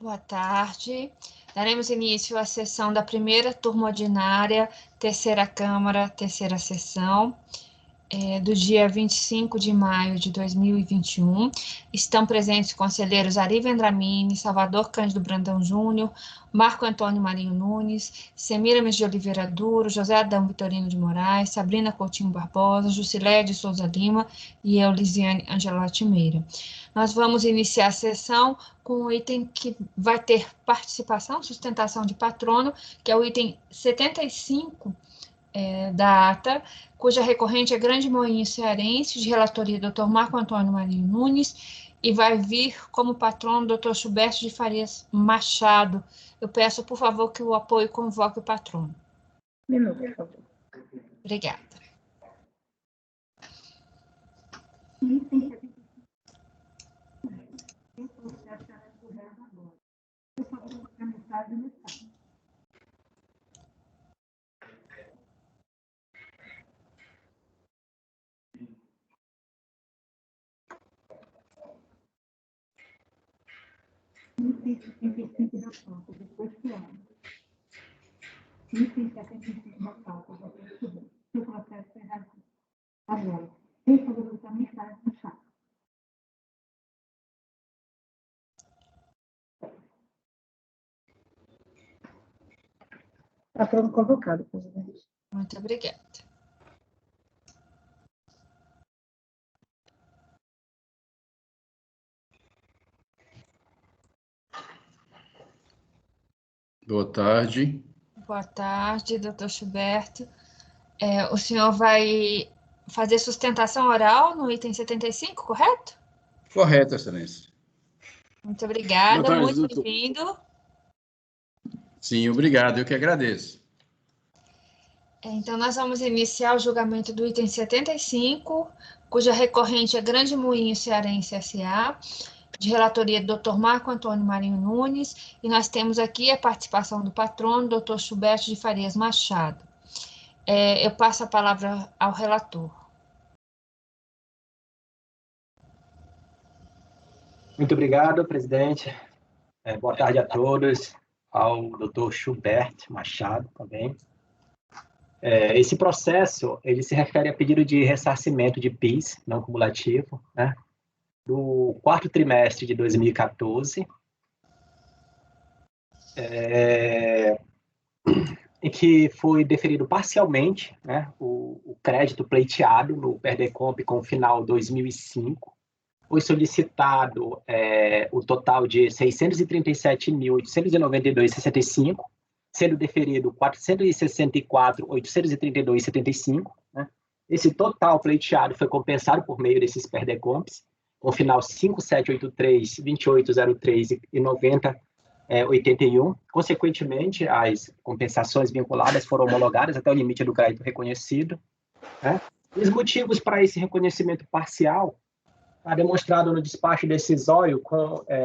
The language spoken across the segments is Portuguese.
Boa tarde. Daremos início à sessão da primeira turma ordinária, terceira Câmara, terceira sessão, do dia 25 de maio de 2021. Estão presentes conselheiros Ari Vendramini, Salvador Cândido Brandão Júnior, Marco Antônio Marinho Nunes, Semiramis de Oliveira Duro, José Adão Vitorino de Moraes, Sabrina Coutinho Barbosa, Jusilé de Souza Lima e eu, Lisiane Angelotti Meira. Nós vamos iniciar a sessão com o item que vai ter participação, sustentação de patrono, que é o item 75 da ata, cuja recorrente é Grande Moinho Cearense, de relatoria Dr. Marco Antônio Marinho Nunes, e vai vir como patrono Dr. Gilberto de Farias Machado. Eu peço, por favor, que o apoio convoque o patrono. Minuto, por favor. Obrigada. Item 75 da pauta, depois que há. Item 75 da pauta, depois que há. Seu processo é razão. Agora, em favor da mensagem no chat. Patrono convocado, presidente. Muito obrigada. Boa tarde. Boa tarde, doutor Gilberto. O senhor vai fazer sustentação oral no item 75, correto? Correto, excelência. Muito obrigada, Boa tarde, muito doutor. bem-vindo. Sim, obrigado, eu que agradeço. Então, nós vamos iniciar o julgamento do item 75, cuja recorrente é Grande Moinho Cearense S.A., de relatoria do Dr. Marco Antônio Marinho Nunes, e nós temos aqui a participação do patrono, Dr. Gilberto de Farias Machado. Eu passo a palavra ao relator. Muito obrigado, presidente. Boa tarde a todos, ao Dr. Gilberto Machado também. Esse processo, ele se refere a pedido de ressarcimento de PIS não cumulativo, né, do quarto trimestre de 2014, em que foi deferido parcialmente, né, o crédito pleiteado no Perdecomp com o final 2005, foi solicitado o total de R$ 637.892,65, sendo deferido R$ 464.832,75. Né? Esse total pleiteado foi compensado por meio desses Perdecomps, com final 5783, 2803 e 9081. Consequentemente, as compensações vinculadas foram homologadas até o limite do crédito reconhecido. Né? Os motivos para esse reconhecimento parcial está demonstrado no despacho decisório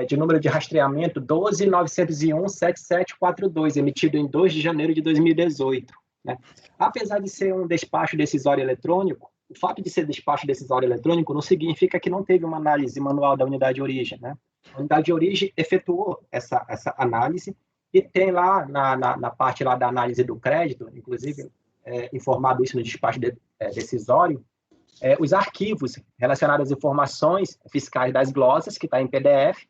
de número de rastreamento 12.901.7742, emitido em 2 de janeiro de 2018. Né? Apesar de ser um despacho decisório eletrônico, o fato de ser despacho decisório eletrônico não significa que não teve uma análise manual da unidade de origem. Né? A unidade de origem efetuou essa análise e tem lá, na parte lá da análise do crédito, inclusive informado isso no despacho decisório, os arquivos relacionados às informações fiscais das glosas, que está em PDF,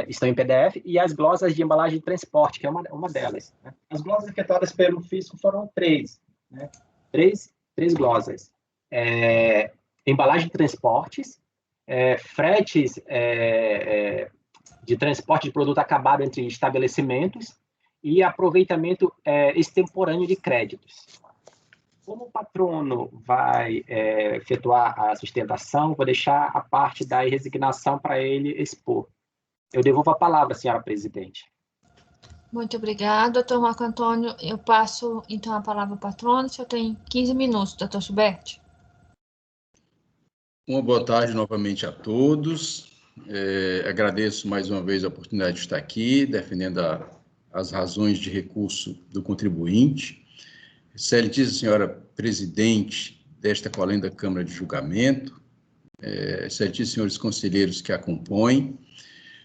estão em PDF, e as glosas de embalagem de transporte, que é uma delas. Né? As glosas efetuadas pelo fisco foram 3, né? Três glosas. Embalagem de transportes, fretes de transporte de produto acabado entre estabelecimentos e aproveitamento extemporâneo de créditos. Como o patrono vai efetuar a sustentação, vou deixar a parte da resignação para ele expor. Eu devolvo a palavra, senhora presidente. Muito obrigada, doutor Marco Antônio. Eu passo, então, a palavra ao patrono. O senhor tem 15 minutos, doutor Gilberto. Uma boa tarde novamente a todos. Agradeço mais uma vez a oportunidade de estar aqui, defendendo as razões de recurso do contribuinte. Excelentíssima senhora presidente desta colenda Câmara de Julgamento, excelentíssimos senhores conselheiros que a compõem.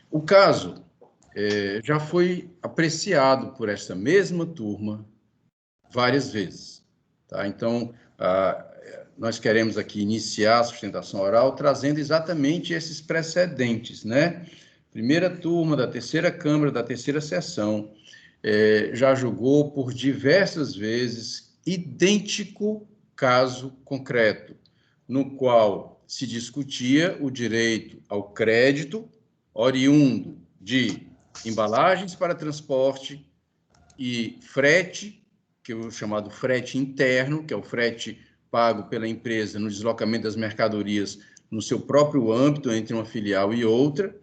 O caso já foi apreciado por esta mesma turma várias vezes. Tá? Então, nós queremos aqui iniciar a sustentação oral trazendo exatamente esses precedentes, né? Primeira turma da terceira Câmara, da terceira sessão, já julgou por diversas vezes idêntico caso concreto, no qual se discutia o direito ao crédito oriundo de embalagens para transporte e frete, que é o chamado frete interno, que é o frete pago pela empresa no deslocamento das mercadorias no seu próprio âmbito, entre uma filial e outra,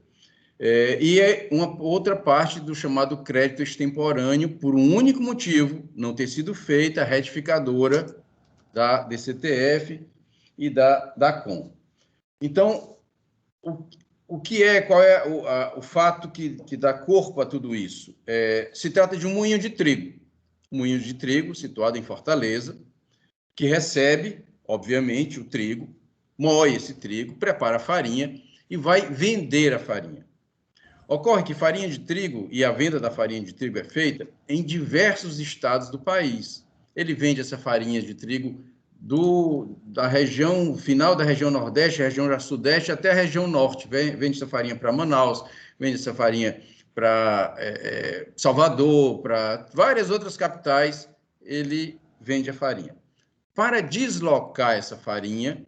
e é uma outra parte do chamado crédito extemporâneo, por um único motivo, não ter sido feita a retificadora da DCTF e da DACOM. Então, qual é o fato que dá corpo a tudo isso? Se trata de um moinho de trigo situado em Fortaleza, que recebe, obviamente, o trigo, moe esse trigo, prepara a farinha e vai vender a farinha. Ocorre que farinha de trigo e a venda da farinha de trigo é feita em diversos estados do país. Ele vende essa farinha de trigo da região, final da região Nordeste, região Sudeste, até a região Norte. Vende essa farinha para Manaus, vende essa farinha para Salvador, para várias outras capitais, ele vende a farinha. Para deslocar essa farinha,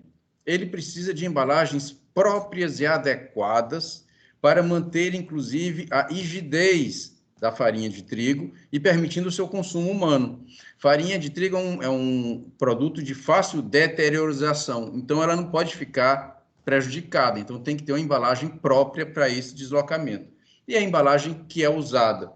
ele precisa de embalagens próprias e adequadas para manter, inclusive, a rigidez da farinha de trigo e permitindo o seu consumo humano. Farinha de trigo é um produto de fácil deteriorização, então ela não pode ficar prejudicada, então tem que ter uma embalagem própria para esse deslocamento. E a embalagem que é usada.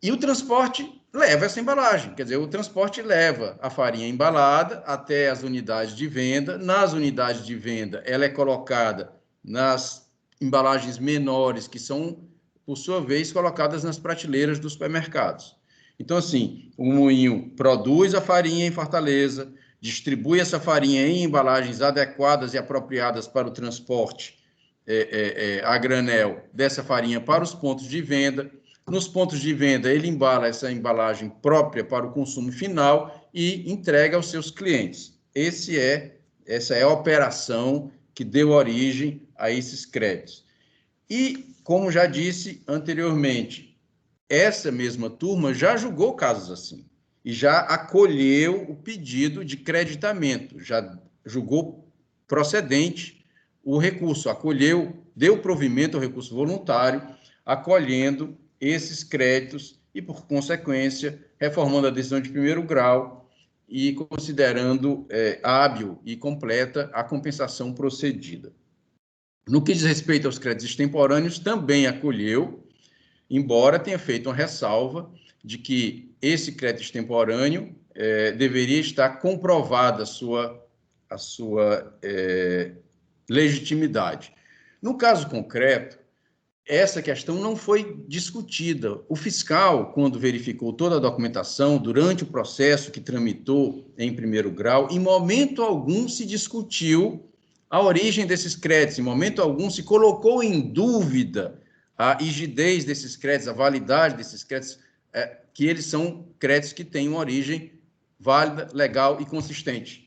E o transporte leva essa embalagem, quer dizer, o transporte leva a farinha embalada até as unidades de venda. Nas unidades de venda, ela é colocada nas embalagens menores, que são, por sua vez, colocadas nas prateleiras dos supermercados. Então, assim, o moinho produz a farinha em Fortaleza, distribui essa farinha em embalagens adequadas e apropriadas para o transporte a granel dessa farinha para os pontos de venda. Nos pontos de venda, ele embala essa embalagem própria para o consumo final e entrega aos seus clientes. Essa é a operação que deu origem a esses créditos. E, como já disse anteriormente, essa mesma turma já julgou casos assim e já acolheu o pedido de creditamento, já julgou procedente o recurso, acolheu, deu provimento ao recurso voluntário, acolhendo esses créditos e, por consequência, reformando a decisão de primeiro grau e considerando hábil e completa a compensação procedida. No que diz respeito aos créditos extemporâneos, também acolheu, embora tenha feito uma ressalva de que esse crédito extemporâneo deveria estar comprovada a sua legitimidade. No caso concreto, essa questão não foi discutida. O fiscal, quando verificou toda a documentação, durante o processo que tramitou em primeiro grau, em momento algum se discutiu a origem desses créditos, em momento algum se colocou em dúvida a rigidez desses créditos, a validade desses créditos, que eles são créditos que têm uma origem válida, legal e consistente.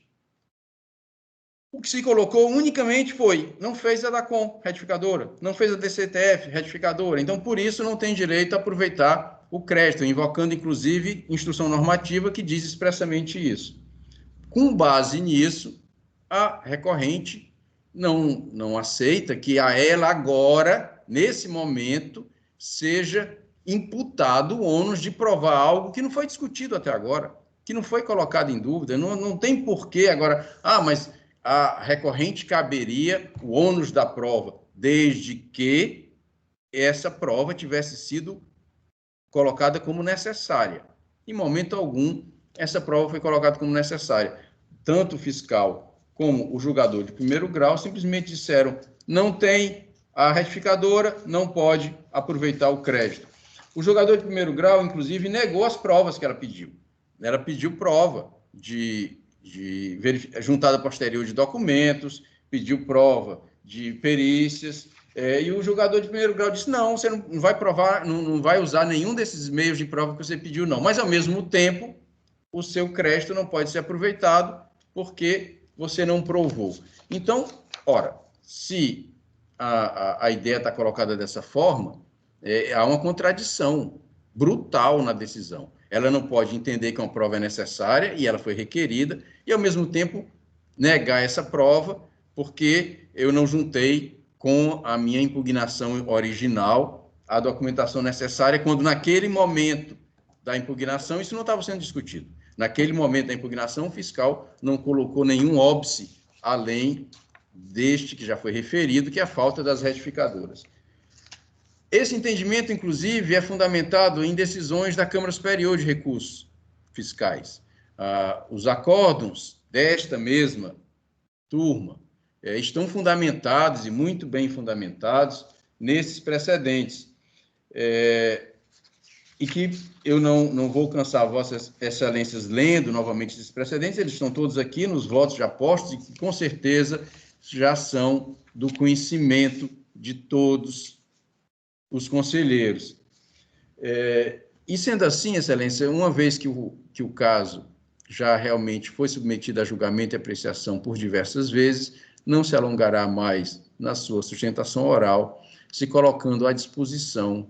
O que se colocou unicamente não fez a DACOM retificadora, não fez a DCTF retificadora, então por isso não tem direito a aproveitar o crédito, invocando inclusive instrução normativa que diz expressamente isso. Com base nisso, a recorrente não aceita que a ela agora, nesse momento, seja imputado o ônus de provar algo que não foi discutido até agora, que não foi colocado em dúvida, não tem porquê agora, mas a recorrente caberia o ônus da prova, desde que essa prova tivesse sido colocada como necessária. Em momento algum, essa prova foi colocada como necessária. Tanto o fiscal como o julgador de primeiro grau simplesmente disseram: não tem a retificadora, não pode aproveitar o crédito. O julgador de primeiro grau, inclusive, negou as provas que ela pediu. Ela pediu prova de juntada posterior de documentos, pediu prova de perícias, E o julgador de primeiro grau disse, não, você não vai provar, não vai usar nenhum desses meios de prova que você pediu, não. Mas, ao mesmo tempo, o seu crédito não pode ser aproveitado porque você não provou. Então, ora, se a ideia está colocada dessa forma, há uma contradição brutal na decisão. Ela não pode entender que uma prova é necessária e ela foi requerida, e, ao mesmo tempo, negar essa prova porque eu não juntei com a minha impugnação original a documentação necessária, quando naquele momento da impugnação isso não estava sendo discutido. Naquele momento da impugnação, o fiscal não colocou nenhum óbice além deste que já foi referido, que é a falta das retificadoras. Esse entendimento, inclusive, é fundamentado em decisões da Câmara Superior de Recursos Fiscais. Os acórdons desta mesma turma estão fundamentados e muito bem fundamentados nesses precedentes. E que eu não vou cansar vossas excelências lendo novamente esses precedentes, eles estão todos aqui nos votos já postos e que, com certeza, já são do conhecimento de todos os conselheiros. E, sendo assim, excelência, uma vez que o caso já realmente foi submetido a julgamento e apreciação por diversas vezes, não se alongará mais na sua sustentação oral, se colocando à disposição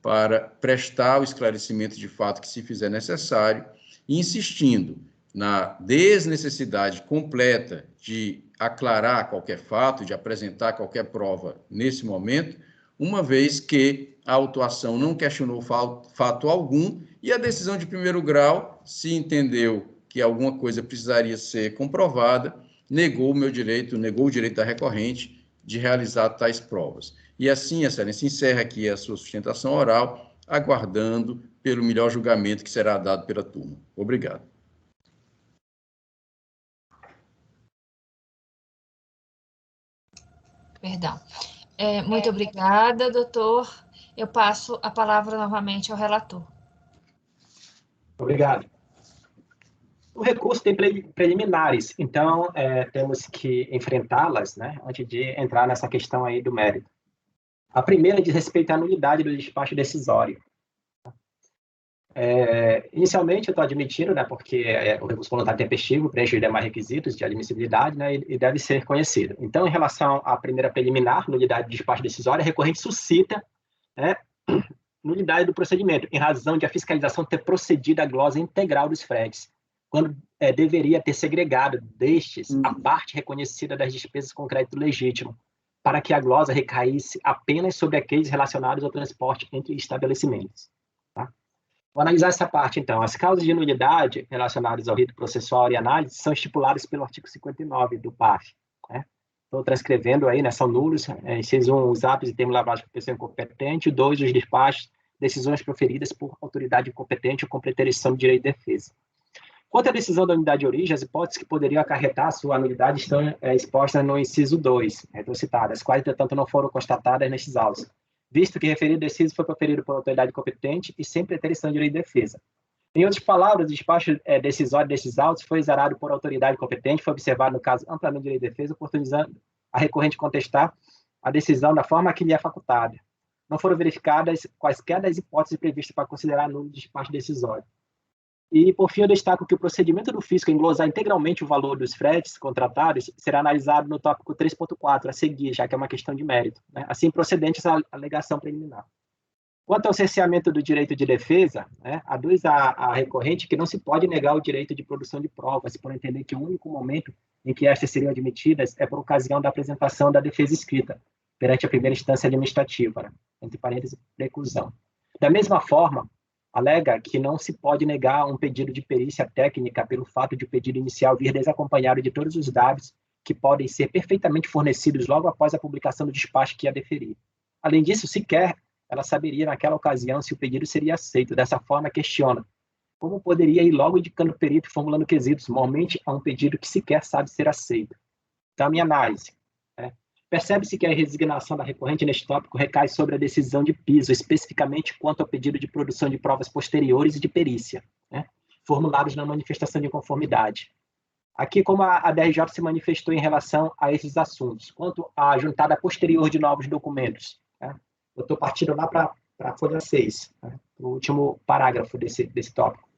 para prestar o esclarecimento de fato que se fizer necessário, e insistindo na desnecessidade completa de aclarar qualquer fato, de apresentar qualquer prova nesse momento, uma vez que a autuação não questionou fato algum e a decisão de primeiro grau, se entendeu que alguma coisa precisaria ser comprovada, negou o direito da recorrente de realizar tais provas. E assim, excelência, encerra aqui a sua sustentação oral, aguardando pelo melhor julgamento que será dado pela turma. Obrigado. Perdão. Muito obrigada, doutor. Eu passo a palavra novamente ao relator. Obrigado. O recurso tem preliminares, então temos que enfrentá-las, né, antes de entrar nessa questão aí do mérito. A primeira diz respeito à nulidade do despacho decisório. Inicialmente, eu estou admitindo, né, porque o recurso voluntário tempestivo preenche os demais requisitos de admissibilidade, né, e deve ser conhecido. Então, em relação à primeira preliminar, nulidade do despacho decisório, a recorrente suscita, né, nulidade do procedimento, em razão de a fiscalização ter procedido à glosa integral dos fretes, quando deveria ter segregado destes a parte reconhecida das despesas com crédito legítimo, para que a glosa recaísse apenas sobre aqueles relacionados ao transporte entre estabelecimentos. Tá? Vou analisar essa parte, então. As causas de nulidade relacionadas ao rito processual e análise são estipuladas pelo artigo 59 do PAF. Né? Estou transcrevendo aí, né? São nulos. Inciso 1, os atos e termos lavrados por pessoa incompetente. 2, os despachos, decisões proferidas por autoridade incompetente ou com preterição de direito de defesa. Quanto à decisão da unidade de origem, as hipóteses que poderiam acarretar a sua nulidade estão expostas no inciso 2, citadas, as quais, entretanto, não foram constatadas nestes autos, visto que referido deciso foi proferido por autoridade competente e sem preterição de direito de defesa. Em outras palavras, o despacho decisório destes autos foi exarado por autoridade competente, foi observado, no caso, amplamente direito de defesa, oportunizando a recorrente contestar a decisão da forma que lhe é facultada. Não foram verificadas quaisquer das hipóteses previstas para considerar nulo o despacho decisório. E, por fim, eu destaco que o procedimento do fisco em glosar integralmente o valor dos fretes contratados será analisado no tópico 3.4 a seguir, já que é uma questão de mérito, né? Assim procedente essa alegação preliminar. Quanto ao cerceamento do direito de defesa, né, aduz a recorrente que não se pode negar o direito de produção de provas, por entender que o único momento em que estas seriam admitidas é por ocasião da apresentação da defesa escrita, perante a primeira instância administrativa, né? Entre parênteses, preclusão. Da mesma forma, alega que não se pode negar um pedido de perícia técnica pelo fato de o pedido inicial vir desacompanhado de todos os dados que podem ser perfeitamente fornecidos logo após a publicação do despacho que a deferir. Além disso, sequer ela saberia naquela ocasião se o pedido seria aceito. Dessa forma, questiona como poderia ir logo indicando o perito formulando quesitos, normalmente a um pedido que sequer sabe ser aceito. Então, a minha análise. Percebe-se que a resignação da recorrente neste tópico recai sobre a decisão de piso, especificamente quanto ao pedido de produção de provas posteriores e de perícia, né, formulados na manifestação de inconformidade. Aqui, como a DRJ se manifestou em relação a esses assuntos, quanto à juntada posterior de novos documentos. Né? Eu estou partindo lá para a folha 6, né? O último parágrafo desse tópico.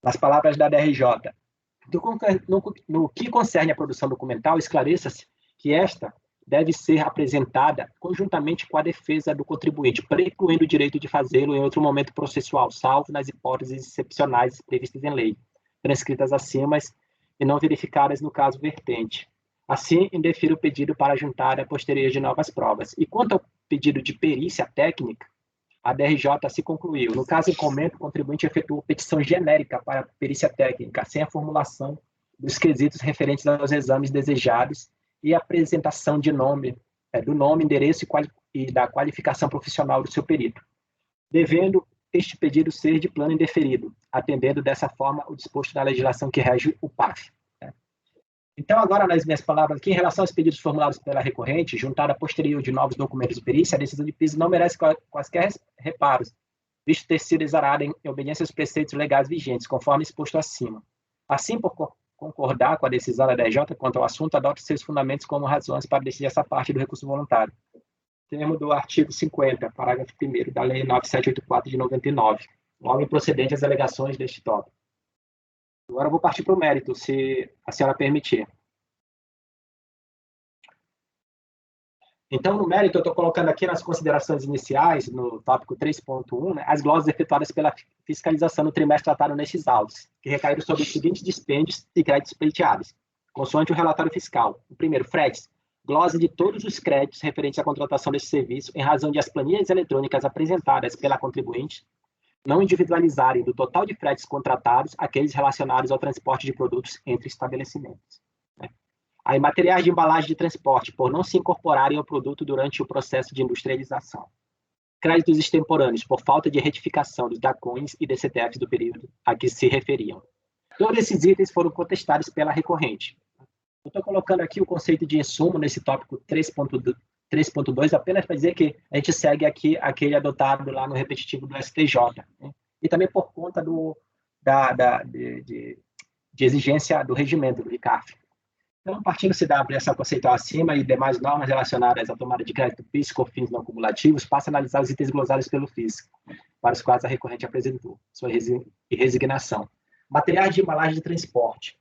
Nas palavras da DRJ, no que concerne à produção documental, esclareça-se que esta deve ser apresentada conjuntamente com a defesa do contribuinte, precluindo o direito de fazê-lo em outro momento processual, salvo nas hipóteses excepcionais previstas em lei, transcritas acima e não verificadas no caso vertente. Assim, indefiro o pedido para juntar a posterior de novas provas. E quanto ao pedido de perícia técnica, a DRJ se concluiu. No caso em comento, o contribuinte efetuou petição genérica para perícia técnica, sem a formulação dos quesitos referentes aos exames desejados e a apresentação do nome, endereço e da qualificação profissional do seu perito, devendo este pedido ser de plano indeferido, atendendo dessa forma o disposto da legislação que rege o PAF. Então, agora, nas minhas palavras aqui, em relação aos pedidos formulados pela recorrente, juntada posterior de novos documentos de perícia, a decisão de piso não merece quaisquer reparos, visto ter sido exarada em obediência aos preceitos legais vigentes, conforme exposto acima. Assim, por concordar com a decisão da DRJ quanto ao assunto, adote seus fundamentos como razões para decidir essa parte do recurso voluntário. Termo do artigo 50, parágrafo 1º da Lei 9784 de 99, logo improcedente as alegações deste tópico. Agora eu vou partir para o mérito, se a senhora permitir. Então, no mérito, eu estou colocando aqui nas considerações iniciais, no tópico 3.1, né, as glosas efetuadas pela fiscalização no trimestre tratado nestes autos, que recaíram sobre os seguintes dispêndios e créditos pleiteados, consoante o relatório fiscal. O primeiro, fretes, glosa de todos os créditos referentes à contratação desse serviço, em razão de as planilhas eletrônicas apresentadas pela contribuinte não individualizarem do total de fretes contratados aqueles relacionados ao transporte de produtos entre estabelecimentos. Aí, materiais de embalagem de transporte, por não se incorporarem ao produto durante o processo de industrialização. Créditos extemporâneos, por falta de retificação dos DACONs e DCTFs do período a que se referiam. Todos esses itens foram contestados pela recorrente. Eu estou colocando aqui o conceito de insumo nesse tópico 3.2, apenas para dizer que a gente segue aqui aquele adotado lá no repetitivo do STJ. Né? E também por conta de exigência do regimento do RICAF. Então, partindo-se dessa conceitual acima e demais normas relacionadas à tomada de crédito PIS, COFINS não cumulativos, passa a analisar os itens glosados pelo FIS, para os quais a recorrente apresentou sua resignação. Materiais de embalagem de transporte.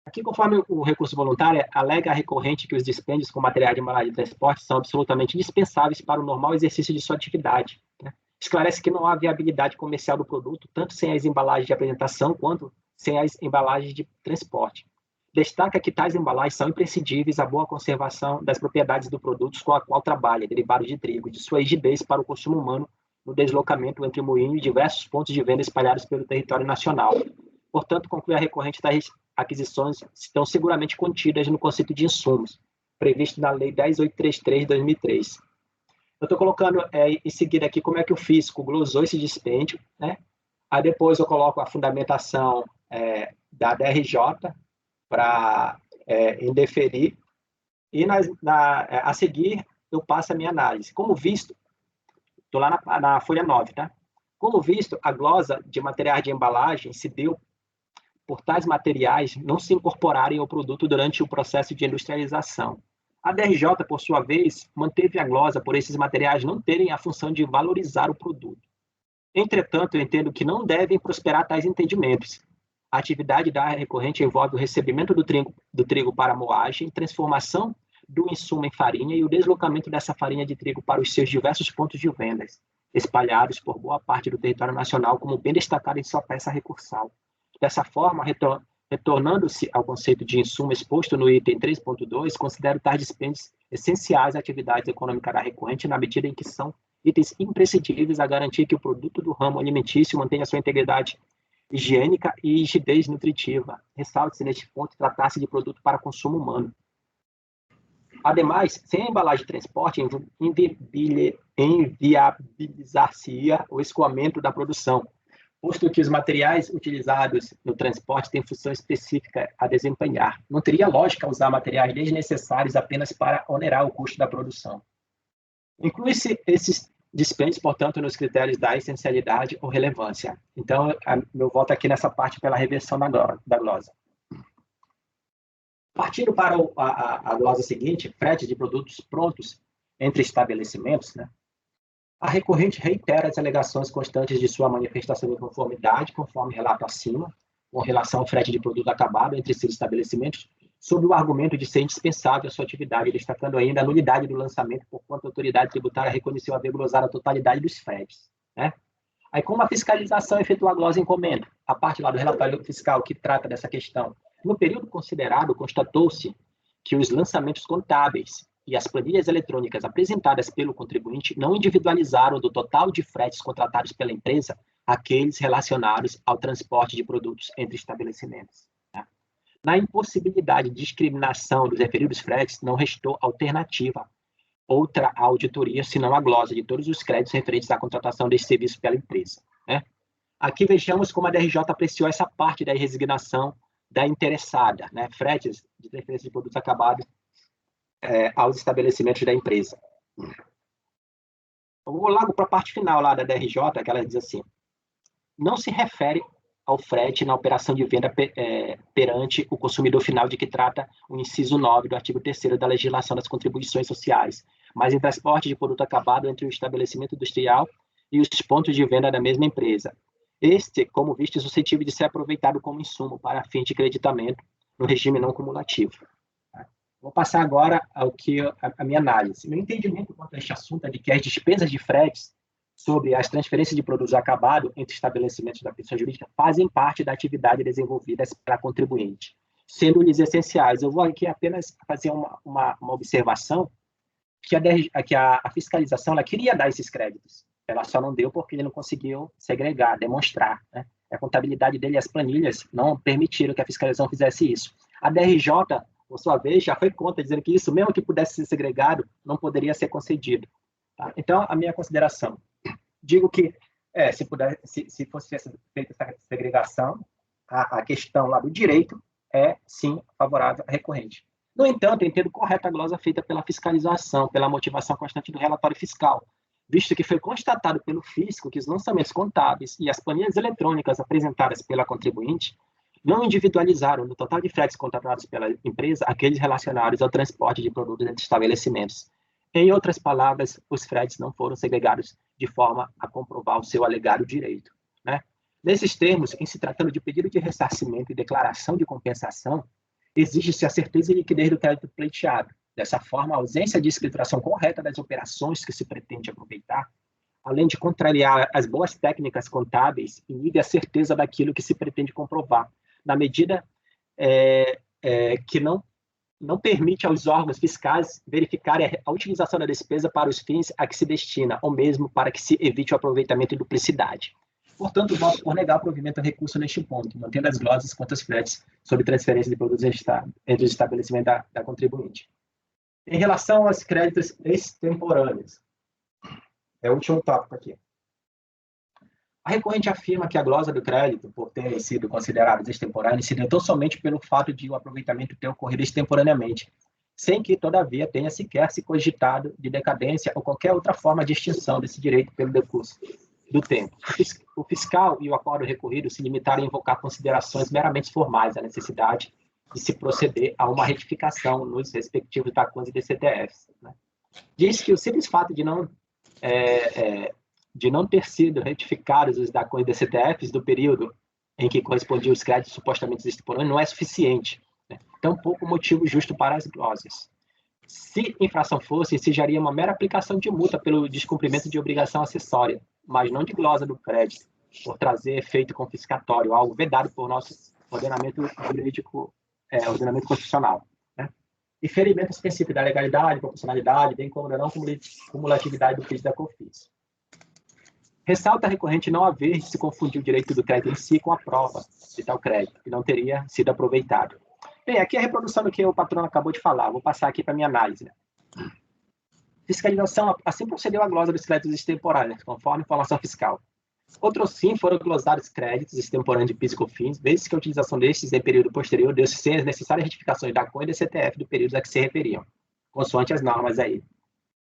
Aqui, conforme o recurso voluntário, alega a recorrente que os dispêndios com materiais de embalagem de transporte são absolutamente indispensáveis para o normal exercício de sua atividade. Né? Esclarece que não há viabilidade comercial do produto, tanto sem as embalagens de apresentação, quanto sem as embalagens de transporte. Destaca que tais embalagens são imprescindíveis à boa conservação das propriedades do produto com a qual trabalha, derivado de trigo, de sua rigidez para o consumo humano no deslocamento entre moinho e diversos pontos de venda espalhados pelo território nacional. Portanto, conclui a recorrente, tais aquisições estão seguramente contidas no conceito de insumos, previsto na Lei 10.833 de 2003. Eu estou colocando em seguida aqui como é que o fisco glosou esse dispêndio, né? Aí depois eu coloco a fundamentação da DRJ, para indeferir, e a seguir eu passo a minha análise. Como visto, estou lá na folha 9, tá? Como visto, a glosa de materiais de embalagem se deu por tais materiais não se incorporarem ao produto durante o processo de industrialização. A DRJ, por sua vez, manteve a glosa por esses materiais não terem a função de valorizar o produto. Entretanto, eu entendo que não devem prosperar tais entendimentos. A atividade da recorrente envolve o recebimento do trigo para moagem, transformação do insumo em farinha e o deslocamento dessa farinha de trigo para os seus diversos pontos de vendas, espalhados por boa parte do território nacional, como bem destacado em sua peça recursal. Dessa forma, retornando-se ao conceito de insumo exposto no item 3.2, considero tais dispêndios essenciais à atividade econômica da recorrente, na medida em que são itens imprescindíveis a garantir que o produto do ramo alimentício mantenha sua integridade higiênica e rigidez nutritiva. Ressalte-se neste ponto tratar-se de produto para consumo humano. Ademais, sem a embalagem de transporte, inviabilizar-se-ia o escoamento da produção, posto que os materiais utilizados no transporte têm função específica a desempenhar. Não teria lógica usar materiais desnecessários apenas para onerar o custo da produção. Inclui-se esses dispêndios, portanto, nos critérios da essencialidade ou relevância. Então, meu voto aqui nessa parte pela reversão da glosa. Partindo para a glosa seguinte, frete de produtos prontos entre estabelecimentos, né? A recorrente reitera as alegações constantes de sua manifestação de conformidade, conforme relato acima, com relação ao frete de produto acabado entre seus estabelecimentos, sob o argumento de ser indispensável a sua atividade, destacando ainda a nulidade do lançamento, porquanto a autoridade tributária reconheceu haver glosado a totalidade dos fretes, né? Aí, como a fiscalização efetua a glosa em comenda, a parte lá do relatório fiscal que trata dessa questão, no período considerado, constatou-se que os lançamentos contábeis e as planilhas eletrônicas apresentadas pelo contribuinte não individualizaram do total de fretes contratados pela empresa aqueles relacionados ao transporte de produtos entre estabelecimentos. Tá? Na impossibilidade de discriminação dos referidos fretes, não restou alternativa outra auditoria, senão a glosa de todos os créditos referentes à contratação desse serviço pela empresa. Né? Aqui vejamos como a DRJ apreciou essa parte da resignação da interessada, né? Fretes de transferência de produtos acabados aos estabelecimentos da empresa. Eu vou logo para a parte final lá da DRJ, que ela diz assim: não se refere ao frete na operação de venda perante o consumidor final de que trata o inciso 9 do artigo 3º da legislação das contribuições sociais, mas em transporte de produto acabado entre o estabelecimento industrial e os pontos de venda da mesma empresa. Este, como visto, é suscetível de ser aproveitado como insumo para fim de creditamento no regime não cumulativo. Vou passar agora ao que a minha análise. Meu entendimento quanto a este assunto é de que as despesas de fretes sobre as transferências de produtos acabados entre estabelecimentos da pessoa jurídica fazem parte da atividade desenvolvida pela contribuinte, sendo-lhes essenciais. Eu vou aqui apenas fazer uma observação que a fiscalização ela queria dar esses créditos. Ela só não deu porque ele não conseguiu segregar, demonstrar. Né? A contabilidade dele e as planilhas não permitiram que a fiscalização fizesse isso. A DRJ, por sua vez, já foi contra, dizendo que isso, mesmo que pudesse ser segregado, não poderia ser concedido. Tá? Então, a minha consideração, digo que se fosse feita essa segregação, a questão lá do direito é, sim, favorável à recorrente. No entanto, eu entendo correta a glosa feita pela fiscalização, pela motivação constante do relatório fiscal, visto que foi constatado pelo fisco que os lançamentos contábeis e as planilhas eletrônicas apresentadas pela contribuinte não individualizaram no total de fretes contratados pela empresa aqueles relacionados ao transporte de produtos entre estabelecimentos. Em outras palavras, os fretes não foram segregados de forma a comprovar o seu alegado direito. Né? Nesses termos, em se tratando de pedido de ressarcimento e declaração de compensação, exige-se a certeza e liquidez do crédito pleiteado. Dessa forma, a ausência de escrituração correta das operações que se pretende aproveitar, além de contrariar as boas técnicas contábeis, inibe a certeza daquilo que se pretende comprovar, na medida que não permite aos órgãos fiscais verificarem a utilização da despesa para os fins a que se destina, ou mesmo para que se evite o aproveitamento e duplicidade. Portanto, voto por negar o provimento ao recurso neste ponto, mantendo as glosas quanto aos fretes sobre transferência de produtos entre os estabelecimentos da contribuinte. Em relação aos créditos extemporâneos, é o último tópico aqui. A recorrente afirma que a glosa do crédito, por terem sido considerados extemporâneos, se deu tão somente pelo fato de o aproveitamento ter ocorrido extemporaneamente, sem que, todavia, tenha sequer se cogitado de decadência ou qualquer outra forma de extinção desse direito pelo decurso do tempo. O fiscal e o acordo recorrido se limitaram a invocar considerações meramente formais da necessidade de se proceder a uma retificação nos respectivos DACONs e DCTFs. Né? Diz que o simples fato de não ter sido retificados os DACONs e DCTFs do período em que correspondiam os créditos supostamente extemporâneos não é suficiente. Né? Tampouco motivo justo para as glosas. Se infração fosse, exigiria uma mera aplicação de multa pelo descumprimento de obrigação acessória, mas não de glosa do crédito, por trazer efeito confiscatório, algo vedado por nosso ordenamento jurídico, ordenamento constitucional. Né? E ferimento aos princípios da legalidade, proporcionalidade, bem como da não cumulatividade do FIS da COFINS. Ressalta a recorrente não haver de se confundir o direito do crédito em si com a prova de tal crédito, que não teria sido aproveitado. Bem, aqui é a reprodução do que o patrono acabou de falar. Vou passar aqui para a minha análise. Né? Fiscalização, assim procedeu a glosa dos créditos extemporâneos, conforme informação fiscal. Outros sim foram glosados créditos extemporâneos de PIS e COFINS, desde que a utilização destes em período posterior deu-se sem as necessárias retificações da CON e da CTF do período a que se referiam, consoante as normas aí.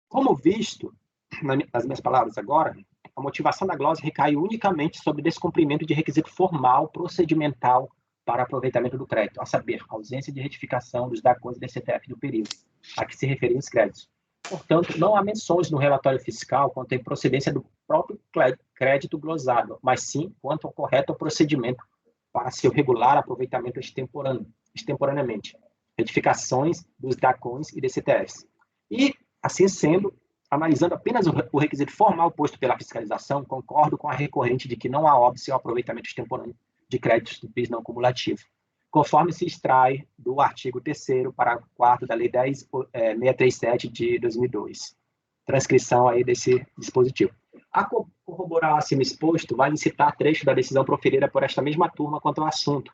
Como visto, nas minhas palavras agora, a motivação da glosa recai unicamente sobre o descumprimento de requisito formal, procedimental para aproveitamento do crédito, a saber, ausência de retificação dos DACONs e DCTF do período a que se referiam os créditos. Portanto, não há menções no relatório fiscal quanto à procedência do próprio crédito glosado, mas sim quanto ao correto procedimento para seu regular aproveitamento extemporaneamente, retificações dos DACONs e DCTFs. E, assim sendo, analisando apenas o requisito formal posto pela fiscalização, concordo com a recorrente de que não há óbice ao aproveitamento extemporâneo de créditos do PIS não cumulativo, conforme se extrai do artigo 3º, parágrafo 4º da Lei 10.637 de 2002. Transcrição aí desse dispositivo. A corroborar acima exposto, vale citar trecho da decisão proferida por esta mesma turma quanto ao assunto,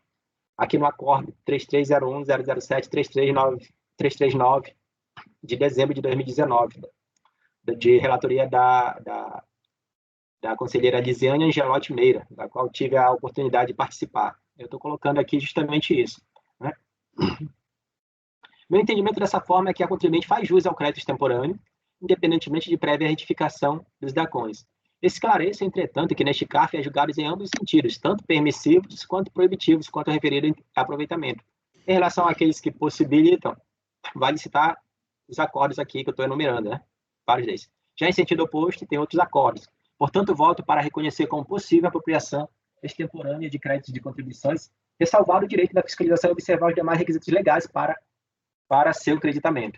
aqui no acordo 3301.007.339 de dezembro de 2019, de relatoria da conselheira Lisiane Angelotti Meira, da qual tive a oportunidade de participar. Eu estou colocando aqui justamente isso, né? Meu entendimento dessa forma é que a contribuinte faz jus ao crédito extemporâneo, independentemente de prévia retificação dos DACONs. Esclareço, entretanto, que neste CARF é julgado em ambos os sentidos, tanto permissivos quanto proibitivos, quanto referido a aproveitamento. Em relação àqueles que possibilitam, vale citar os acordos aqui que eu estou enumerando, né? Vários deles. Já em sentido oposto, tem outros acordos. Portanto, voto para reconhecer como possível a apropriação extemporânea de créditos de contribuições, ressalvado o direito da fiscalização e observar os demais requisitos legais para seu creditamento.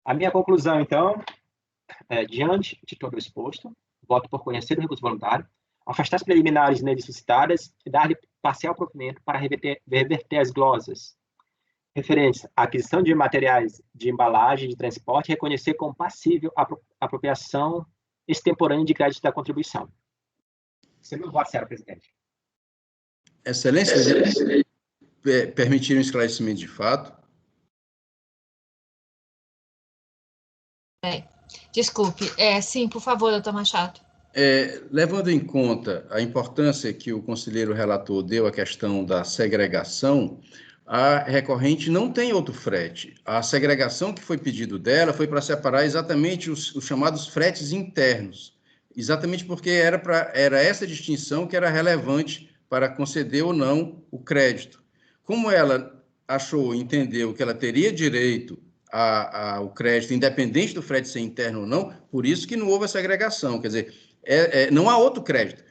A minha conclusão, então, diante de todo o exposto, voto por conhecer o recurso voluntário, afastar as preliminares nele suscitadas e dar-lhe parcial provimento para reverter as glosas referentes à aquisição de materiais de embalagem de transporte e reconhecer como passível a apropriação extemporânea de crédito da contribuição. Esse é meu voto, senhora presidente. Excelência, permitir um esclarecimento de fato. Desculpe. Sim, por favor, doutor Machado. Levando em conta a importância que o conselheiro relator deu à questão da segregação, a recorrente não tem outro frete. A segregação que foi pedido dela foi para separar exatamente os chamados fretes internos, exatamente porque era essa distinção que era relevante para conceder ou não o crédito. Como ela entendeu que ela teria direito ao crédito, independente do frete ser interno ou não, por isso que não houve a segregação. Quer dizer, não há outro crédito,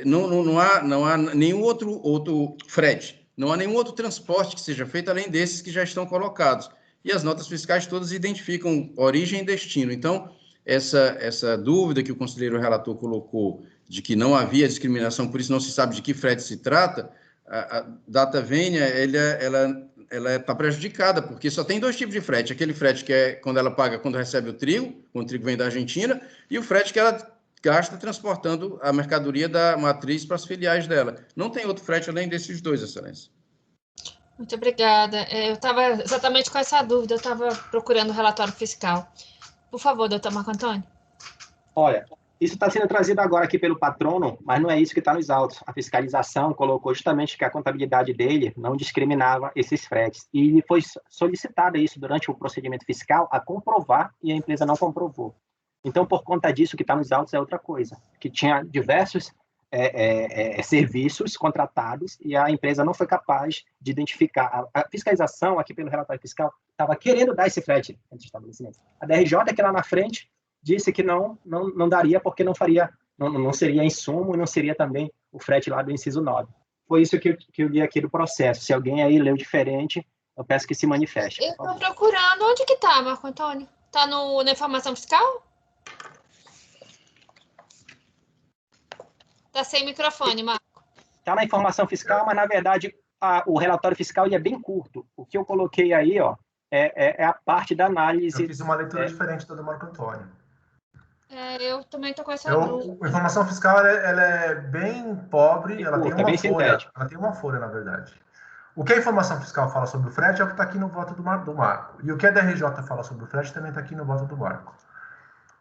não há nenhum outro frete, não há nenhum outro transporte que seja feito além desses que já estão colocados. E as notas fiscais todas identificam origem e destino. Então, essa dúvida que o conselheiro relator colocou de que não havia discriminação, por isso não se sabe de que frete se trata, a data vênia, ela está prejudicada, porque só tem dois tipos de frete. Aquele frete que é quando ela paga, quando recebe o trigo, quando o trigo vem da Argentina, e o frete que ela gasta transportando a mercadoria da matriz para as filiais dela. Não tem outro frete além desses dois, excelência. Muito obrigada. Eu estava exatamente com essa dúvida, eu estava procurando o relatório fiscal. Por favor, doutor Marco Antônio. Olha, isso está sendo trazido agora aqui pelo patrono, mas não é isso que está nos autos. A fiscalização colocou justamente que a contabilidade dele não discriminava esses fretes. E foi solicitado isso durante o procedimento fiscal a comprovar e a empresa não comprovou. Então, por conta disso, o que está nos autos é outra coisa, que tinha diversos serviços contratados e a empresa não foi capaz de identificar. A fiscalização, aqui pelo relatório fiscal, estava querendo dar esse frete entre estabelecimentos. A DRJ, que lá na frente, disse que não daria porque não seria insumo e não seria também o frete lá do inciso 9. Foi isso que eu li aqui do processo. Se alguém aí leu diferente, eu peço que se manifeste. Eu estou procurando. Onde que está, Marco Antônio? Está na informação fiscal? Está sem microfone, Marco. Está na informação fiscal, mas, na verdade, o relatório fiscal ele é bem curto. O que eu coloquei aí é a parte da análise... Eu fiz uma leitura diferente da do Marco Antônio. Eu também estou com essa dúvida. A informação fiscal ela é bem pobre, ela tem uma folha. Ela tem uma folha, na verdade. O que a informação fiscal fala sobre o frete é o que está aqui no voto do Marco. E o que a DRJ fala sobre o frete também está aqui no voto do Marco.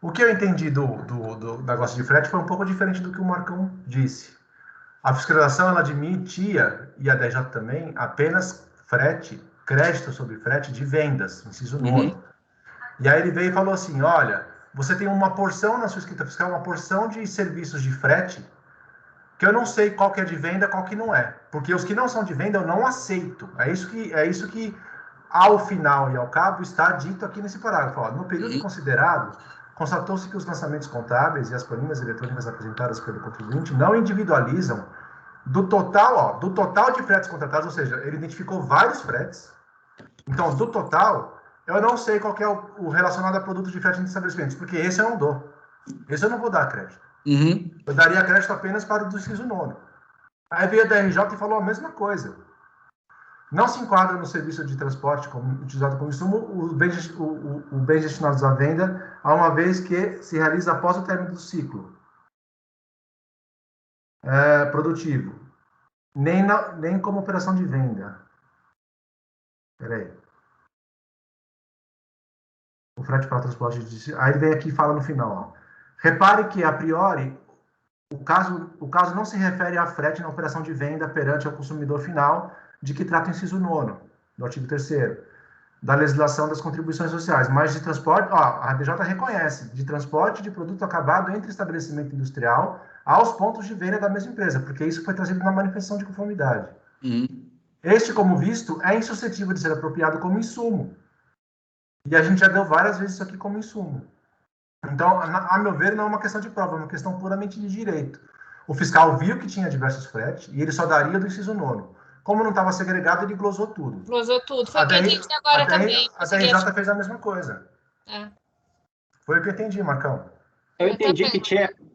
O que eu entendi do negócio de frete foi um pouco diferente do que o Marcão disse. A fiscalização ela admitia, e a DRJ também, apenas crédito sobre frete de vendas, inciso 9. E aí ele veio e falou assim, olha, você tem uma porção na sua escrita fiscal, uma porção de serviços de frete que eu não sei qual que é de venda, qual que não é. Porque os que não são de venda eu não aceito. É isso que ao final e ao cabo, está dito aqui nesse parágrafo. Ó, no período considerado, constatou-se que os lançamentos contábeis e as planilhas eletrônicas apresentadas pelo contribuinte não individualizam do total de fretes contratados, ou seja, ele identificou vários fretes. Então, do total, eu não sei qual que é o relacionado a produtos de frete de estabelecimentos, porque esse eu não dou. Esse eu não vou dar crédito. Eu daria crédito apenas para o do inciso 9. Aí veio a DRJ e falou a mesma coisa. Não se enquadra no serviço de transporte utilizado como insumo o bens destinados à venda, uma vez que se realiza após o término do ciclo produtivo, nem como operação de venda. Peraí. O frete para transporte de... Aí ele vem aqui e fala no final. Ó. Repare que, a priori, o caso não se refere a frete na operação de venda perante ao consumidor final, de que trata o inciso 9º, do artigo 3º, da legislação das contribuições sociais, mas de transporte, a RDJ reconhece, de transporte de produto acabado entre estabelecimento industrial aos pontos de venda da mesma empresa, porque isso foi trazido na manifestação de conformidade. Este, como visto, é insuscetível de ser apropriado como insumo. E a gente já deu várias vezes isso aqui como insumo. Então, a meu ver, não é uma questão de prova, é uma questão puramente de direito. O fiscal viu que tinha diversos fretes e ele só daria do inciso 9º. Como não estava segregado, ele glosou tudo. Glosou tudo. Foi o que eu entendi agora também. A DRJ fez a mesma coisa. Foi o que eu entendi, Marcão. Eu entendi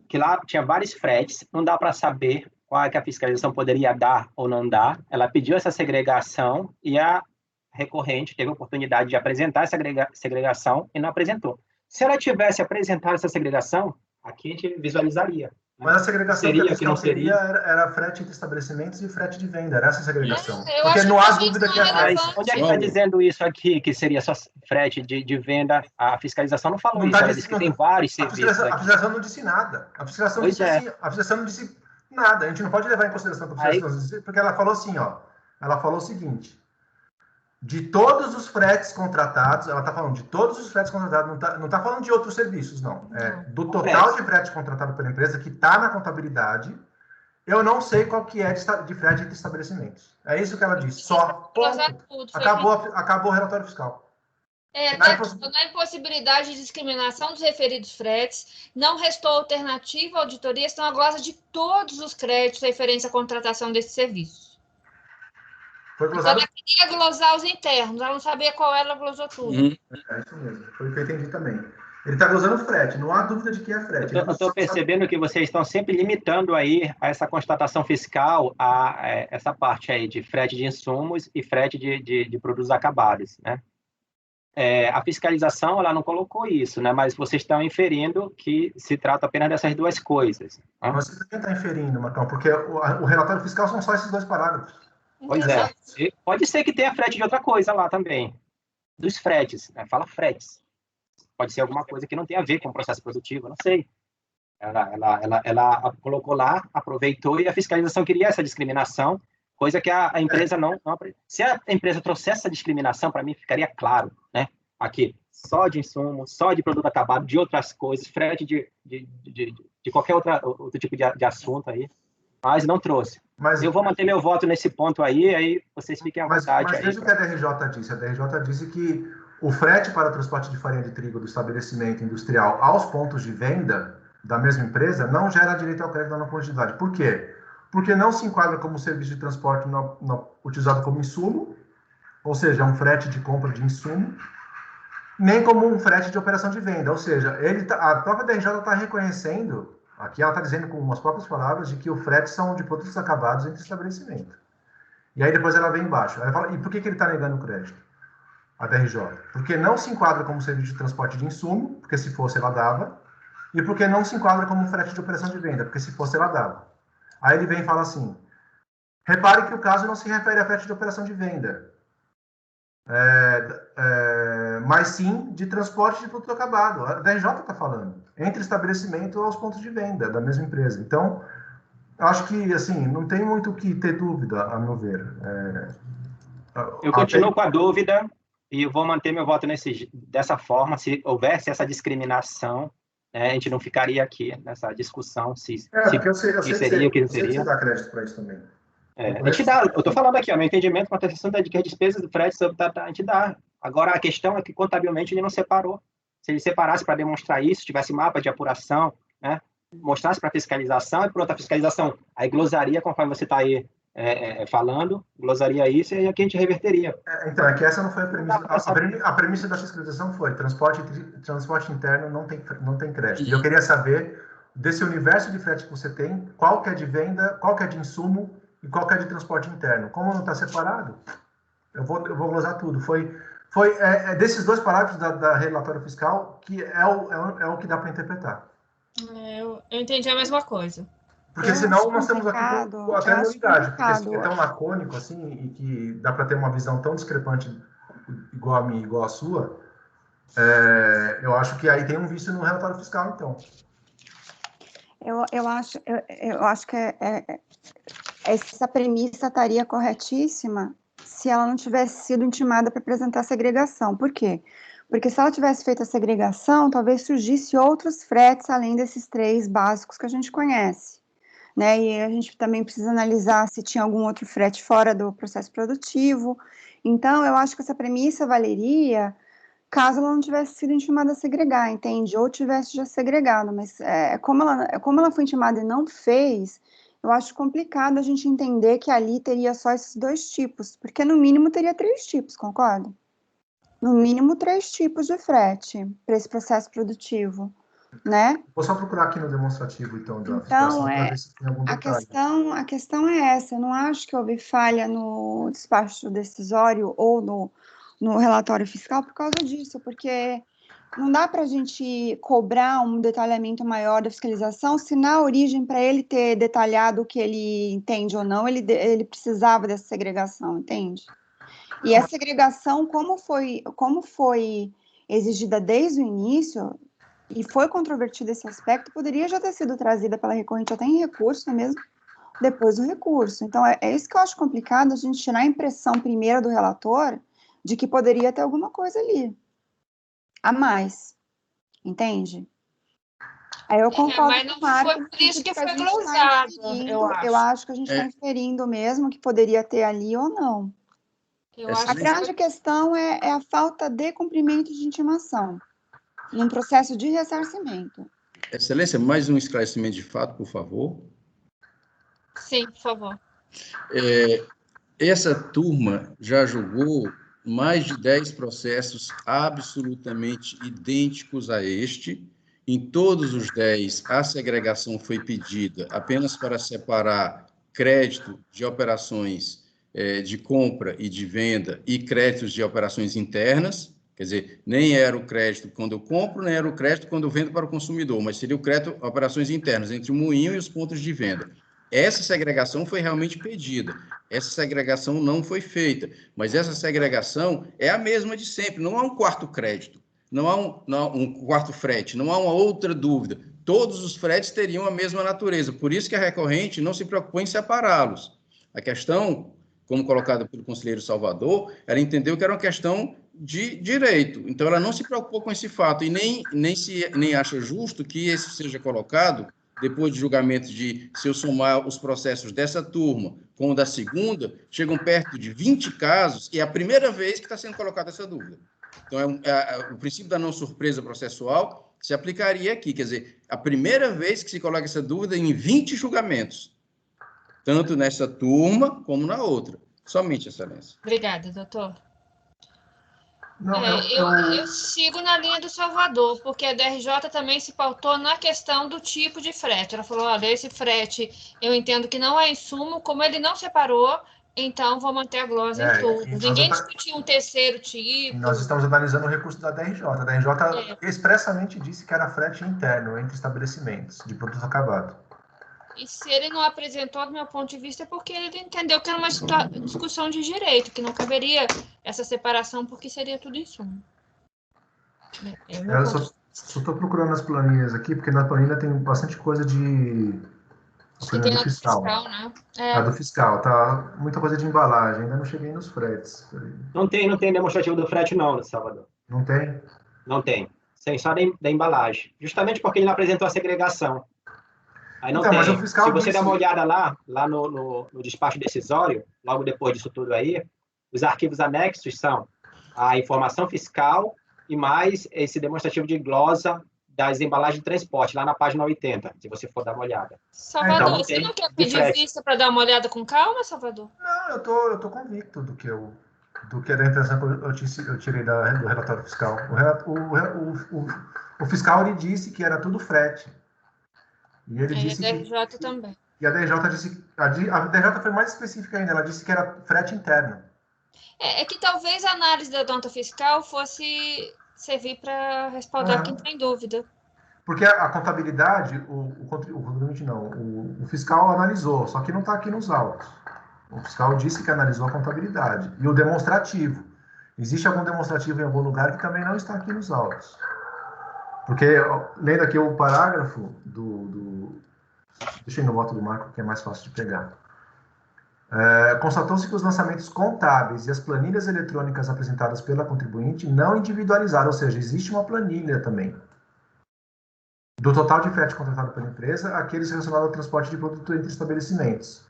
que lá tinha vários fretes, não dá para saber qual é que a fiscalização poderia dar ou não dar. Ela pediu essa segregação e a recorrente teve a oportunidade de apresentar essa segregação e não apresentou. Se ela tivesse apresentado essa segregação, aqui a gente visualizaria. Mas a segregação que não seria era frete de estabelecimentos e frete de venda, era essa segregação. Porque não há dúvida que é frete. Onde é que está dizendo isso aqui, que seria só frete de venda? A fiscalização não falou isso, ela disse que tem vários serviços aqui. A fiscalização não disse nada. A fiscalização não disse nada. A gente não pode levar em consideração a fiscalização, porque ela falou assim, ó. Ela falou o seguinte: de todos os fretes contratados, ela está falando de todos os fretes contratados, não está falando de outros serviços, não. Do total de frete contratado pela empresa, que está na contabilidade, eu não sei qual que é de frete entre estabelecimentos. É isso que ela disse. Só. Acabou o relatório fiscal. Na impossibilidade de discriminação dos referidos fretes, não restou alternativa à auditoria, estão a glosa de todos os créditos referentes à contratação desse serviço. Então, ela queria glosar os internos, ela não sabia qual era, ela glosou tudo. É isso mesmo, foi o que eu entendi também. Ele está glosando o frete, não há dúvida de que é frete. Eu estou percebendo que vocês estão sempre limitando aí a essa constatação fiscal a essa parte aí de frete de insumos e frete de produtos acabados, né? A fiscalização, ela não colocou isso, né? Mas vocês estão inferindo que se trata apenas dessas duas coisas. Né? Você também está inferindo, Marcão, porque o relatório fiscal são só esses dois parágrafos. Pois é. E pode ser que tenha frete de outra coisa lá também. Dos fretes, né? Fala fretes. Pode ser alguma coisa que não tem a ver com o processo produtivo, não sei. Ela colocou lá, aproveitou, e a fiscalização queria essa discriminação, coisa que a empresa não... Se a empresa trouxesse essa discriminação, para mim ficaria claro, né? Aqui, só de insumo, só de produto acabado, de outras coisas, frete de qualquer outro tipo de assunto aí, mas não trouxe. Eu vou manter meu voto nesse ponto aí vocês fiquem à vontade. Mas veja o que a DRJ disse. A DRJ disse que o frete para o transporte de farinha de trigo do estabelecimento industrial aos pontos de venda da mesma empresa não gera direito ao crédito na quantidade. Por quê? Porque não se enquadra como serviço de transporte utilizado como insumo, ou seja, um frete de compra de insumo, nem como um frete de operação de venda. Ou seja, a própria DRJ está reconhecendo... Aqui ela está dizendo com as próprias palavras de que o frete são de produtos acabados entre estabelecimento. E aí depois ela vem embaixo. Ela fala, e por que ele está negando o crédito? A DRJ. Porque não se enquadra como serviço de transporte de insumo, porque se fosse ela dava, e porque não se enquadra como frete de operação de venda, porque se fosse ela dava. Aí ele vem e fala assim, repare que o caso não se refere a frete de operação de venda, mas sim de transporte de produto acabado. A DRJ está falando, entre estabelecimento aos pontos de venda da mesma empresa. Então, acho que, assim, não tem muito o que ter dúvida, a meu ver. Eu continuo com a dúvida e eu vou manter meu voto dessa forma. Se houvesse essa discriminação, A gente não ficaria aqui nessa discussão se porque eu sei seria, o que não seria. Você dá crédito para isso também. A gente dá, eu estou falando aqui, meu entendimento com a atenção de que as despesas do frete a gente dá. Agora, a questão é que, contabilmente, ele não separou. Se ele separasse para demonstrar isso, tivesse mapa de apuração, né, mostrasse para fiscalização, e pronto, a fiscalização, aí glosaria, conforme você está aí falando, glosaria isso, e aqui a gente reverteria. Então, é que essa não foi a premissa. A premissa da fiscalização foi transporte interno não tem crédito. E eu queria saber, desse universo de frete que você tem, qual que é de venda, qual que é de insumo e qual que é de transporte interno. Como não está separado, eu vou glosar tudo. Foi desses 2 parágrafos da relatório fiscal que é o que dá para interpretar. Eu entendi a mesma coisa. Porque senão nós estamos aqui com até unidade, porque é tão lacônico assim, e que dá para ter uma visão tão discrepante igual a minha, igual a sua, eu acho que aí tem um vício no relatório fiscal, então. Eu acho que essa premissa estaria corretíssima se ela não tivesse sido intimada para apresentar a segregação. Por quê? Porque se ela tivesse feito a segregação, talvez surgisse outros fretes além desses 3 básicos que a gente conhece, né? E a gente também precisa analisar se tinha algum outro frete fora do processo produtivo. Então, eu acho que essa premissa valeria caso ela não tivesse sido intimada a segregar, entende? Ou tivesse já segregado, mas como ela foi intimada e não fez, eu acho complicado a gente entender que ali teria só esses 2 tipos, porque no mínimo teria 3 tipos, concorda? No mínimo 3 tipos de frete para esse processo produtivo, né? Vou só procurar aqui no demonstrativo, então, da então para ver se tem algum detalhe. A questão é essa, eu não acho que houve falha no despacho decisório ou no relatório fiscal por causa disso, porque não dá para a gente cobrar um detalhamento maior da fiscalização se na origem, para ele ter detalhado o que ele entende ou não, ele precisava dessa segregação, entende? E a segregação, como foi exigida desde o início, e foi controvertido esse aspecto, poderia já ter sido trazida pela recorrente até em recurso, não é mesmo? Depois do recurso. Então, é isso que eu acho complicado, a gente tirar a impressão primeiro do relator de que poderia ter alguma coisa ali a mais, entende? Aí eu concordo mas não com o Marco, foi por isso que foi tá glosado, eu acho que a gente está inferindo mesmo que poderia ter ali ou não. A grande questão é a falta de cumprimento de intimação num processo de ressarcimento. Excelência, mais um esclarecimento de fato, por favor. Sim, por favor. Essa turma já julgou mais de 10 processos absolutamente idênticos a este. Em todos os 10, a segregação foi pedida apenas para separar crédito de operações de compra e de venda e créditos de operações internas. Quer dizer, nem era o crédito quando eu compro, nem era o crédito quando eu vendo para o consumidor, mas seria o crédito operações internas, entre o moinho e os pontos de venda. Essa segregação foi realmente pedida. Essa segregação não foi feita, mas essa segregação é a mesma de sempre. Não há um quarto crédito, não há um quarto frete, não há uma outra dúvida. Todos os fretes teriam a mesma natureza. Por isso que a recorrente não se preocupou em separá-los. A questão, como colocada pelo conselheiro Salvador, ela entendeu que era uma questão de direito. Então, ela não se preocupou com esse fato e nem acha justo que esse seja colocado depois de julgamento de, se eu somar os processos dessa turma com o da segunda, chegam perto de 20 casos e é a primeira vez que está sendo colocada essa dúvida. Então, o princípio da não surpresa processual se aplicaria aqui, quer dizer, a primeira vez que se coloca essa dúvida em 20 julgamentos, tanto nessa turma como na outra. Somente, Excelência. Obrigada, doutor. Não, eu sigo na linha do Salvador, porque a DRJ também se pautou na questão do tipo de frete. Ela falou, olha, esse frete eu entendo que não é insumo, como ele não separou, então vou manter a glosa em tudo. Ninguém discutiu um terceiro tipo. Nós estamos analisando o recurso da DRJ. A DRJ expressamente disse que era frete interno entre estabelecimentos de produto acabado. E se ele não apresentou, do meu ponto de vista, é porque ele entendeu que era uma discussão de direito, que não caberia essa separação, porque seria tudo insumo. Eu só estou procurando as planilhas aqui, porque na planilha tem bastante coisa de... do fiscal, né? A do fiscal, tá? Muita coisa de embalagem, ainda não cheguei nos fretes. Não tem demonstrativo do frete, não, Salvador. Não tem? Não tem. Sem só da embalagem. Justamente porque ele não apresentou a segregação. Aí não então, tem. Mas o fiscal se você disse... der uma olhada lá no despacho decisório, logo depois disso tudo aí, os arquivos anexos são a informação fiscal e mais esse demonstrativo de glosa das embalagens de transporte, lá na página 80, se você for dar uma olhada. Salvador, Então, você não quer pedir vista para dar uma olhada com calma, Salvador? Não, eu tô convicto do que é da impressão que eu tirei do relatório fiscal. O fiscal ele disse que era tudo frete. E ele disse a DRJ também. E a DRJ disse... A DRJ foi mais específica ainda, ela disse que era frete interno. É que talvez a análise da nota fiscal fosse servir para respaldar quem tem dúvida. Porque a contabilidade, o fiscal analisou, só que não está aqui nos autos. O fiscal disse que analisou a contabilidade. E o demonstrativo. Existe algum demonstrativo em algum lugar que também não está aqui nos autos. Porque, lendo aqui o parágrafo deixa eu ir no voto do Marco, que é mais fácil de pegar. Constatou-se que os lançamentos contábeis e as planilhas eletrônicas apresentadas pela contribuinte não individualizaram, ou seja, existe uma planilha também. Do total de frete contratado pela empresa, aqueles relacionados ao transporte de produto entre estabelecimentos.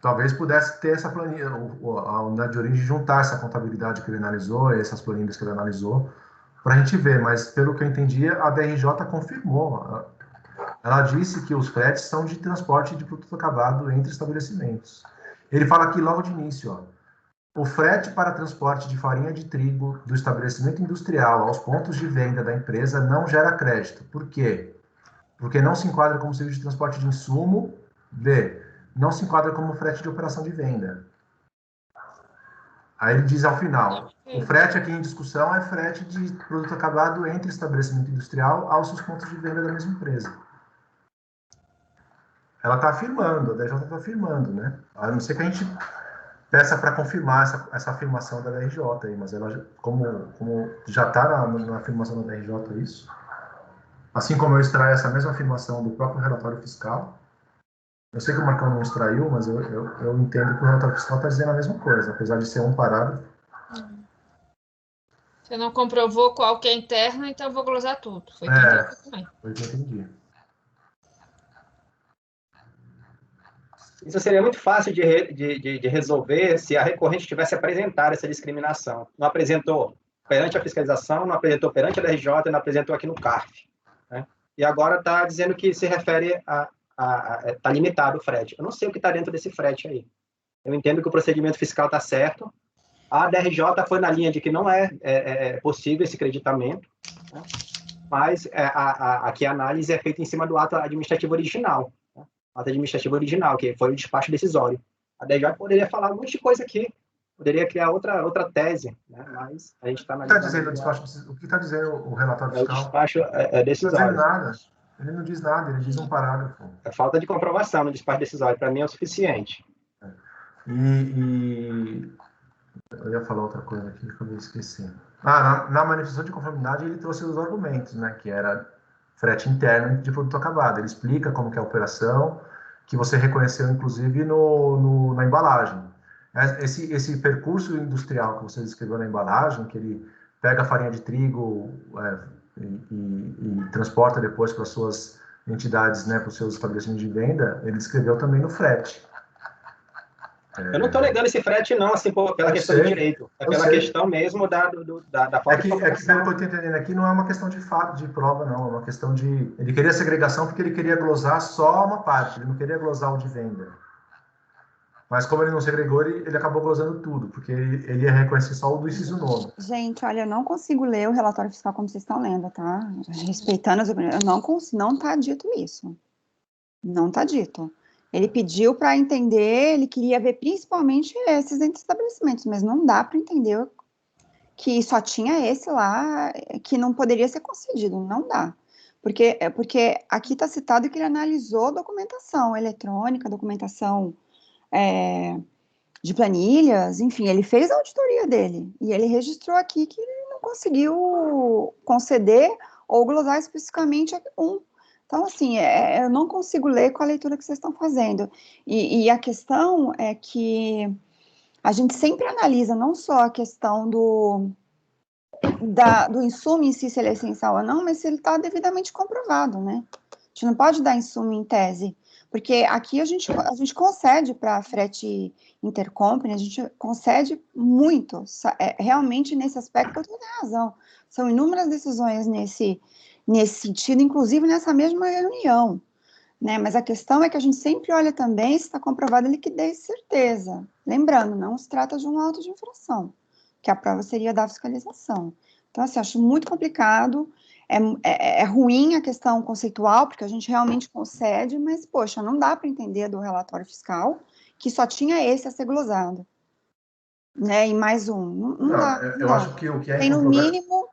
Talvez pudesse ter essa planilha, a unidade de origem juntar essa contabilidade que ele analisou, essas planilhas que ele analisou, para a gente ver, mas pelo que eu entendi, a DRJ confirmou. Ela disse que os fretes são de transporte de produto acabado entre estabelecimentos. Ele fala aqui logo de início, o frete para transporte de farinha de trigo do estabelecimento industrial aos pontos de venda da empresa não gera crédito. Por quê? Porque não se enquadra como serviço de transporte de insumo. B, não se enquadra como frete de operação de venda. Aí ele diz ao final, o frete aqui em discussão é frete de produto acabado entre estabelecimento industrial aos seus pontos de venda da mesma empresa. Ela está afirmando, a DRJ está afirmando, né? A não ser que a gente peça para confirmar essa afirmação da DRJ aí, mas ela, como já está na afirmação da DRJ isso, assim como eu extraio essa mesma afirmação do próprio relatório fiscal, eu sei que o Marcão não extraiu, mas eu entendo que o relatório fiscal está dizendo a mesma coisa, apesar de ser um parágrafo. Você não comprovou qual que é interno, então eu vou glosar tudo. Foi o que eu entendi. Isso seria muito fácil de resolver se a recorrente tivesse apresentado essa discriminação. Não apresentou perante a fiscalização, não apresentou perante a DRJ, não apresentou aqui no CARF. Né? E agora está dizendo que se refere está limitado o frete. Eu não sei o que está dentro desse frete aí. Eu entendo que o procedimento fiscal está certo. A DRJ foi na linha de que não é possível esse creditamento, né? Mas aqui a análise é feita em cima do ato administrativo original. Ato administrativo original, que foi o despacho decisório. A DRJ poderia falar um monte de coisa aqui, poderia criar outra tese, né? Mas a gente está na... O que está dizendo o despacho? O que está dizendo o relatório fiscal? O despacho decisório. Não está dizendo nada. Ele não diz nada, ele diz um parágrafo. A falta de comprovação no despacho decisório, para mim, é o suficiente. Eu ia falar outra coisa aqui que eu esqueci. Na manifestação de conformidade, ele trouxe os argumentos, né? Que era frete interno de produto acabado. Ele explica como que é a operação, que você reconheceu, inclusive, na embalagem. Esse percurso industrial que você descreveu na embalagem, que ele pega a farinha de trigo e transporta depois para suas entidades, né, para os seus estabelecimentos de venda, ele descreveu também no frete. Eu não estou negando esse frete, não, assim, pela questão do direito. É pela questão mesmo da falta de comprovação. É que, pelo que eu estou entendendo aqui, não é uma questão de fato, de prova, não. É uma questão de... Ele queria segregação porque ele queria glosar só uma parte. Ele não queria glosar o de venda. Mas como ele não segregou, ele acabou glosando tudo, porque ele ia reconhecer só o do inciso 9. Gente, olha, eu não consigo ler o relatório fiscal como vocês estão lendo, tá? Respeitando as opiniões, não está dito isso. Não está dito. Ele pediu para entender, ele queria ver principalmente esses entre estabelecimentos, mas não dá para entender que só tinha esse lá, que não poderia ser concedido, não dá. Porque aqui está citado que ele analisou documentação eletrônica, documentação de planilhas, enfim, ele fez a auditoria dele, e ele registrou aqui que ele não conseguiu conceder ou glosar especificamente um. Então, assim, eu não consigo ler com a leitura que vocês estão fazendo. E a questão é que a gente sempre analisa não só a questão do insumo em si, se ele é essencial ou não, mas se ele está devidamente comprovado, né? A gente não pode dar insumo em tese, porque aqui a gente concede para frete intercompany, a gente concede muito, realmente nesse aspecto eu tenho razão, são inúmeras decisões nesse sentido, inclusive nessa mesma reunião, né? Mas a questão é que a gente sempre olha também se está comprovada a liquidez e certeza, lembrando, não se trata de um auto de infração, que a prova seria da fiscalização. Então, assim, acho muito complicado, é ruim a questão conceitual, porque a gente realmente concede, mas, poxa, não dá para entender do relatório fiscal que só tinha esse a ser glosado, né, e mais um, não dá. Eu acho que o que é tem, no mínimo,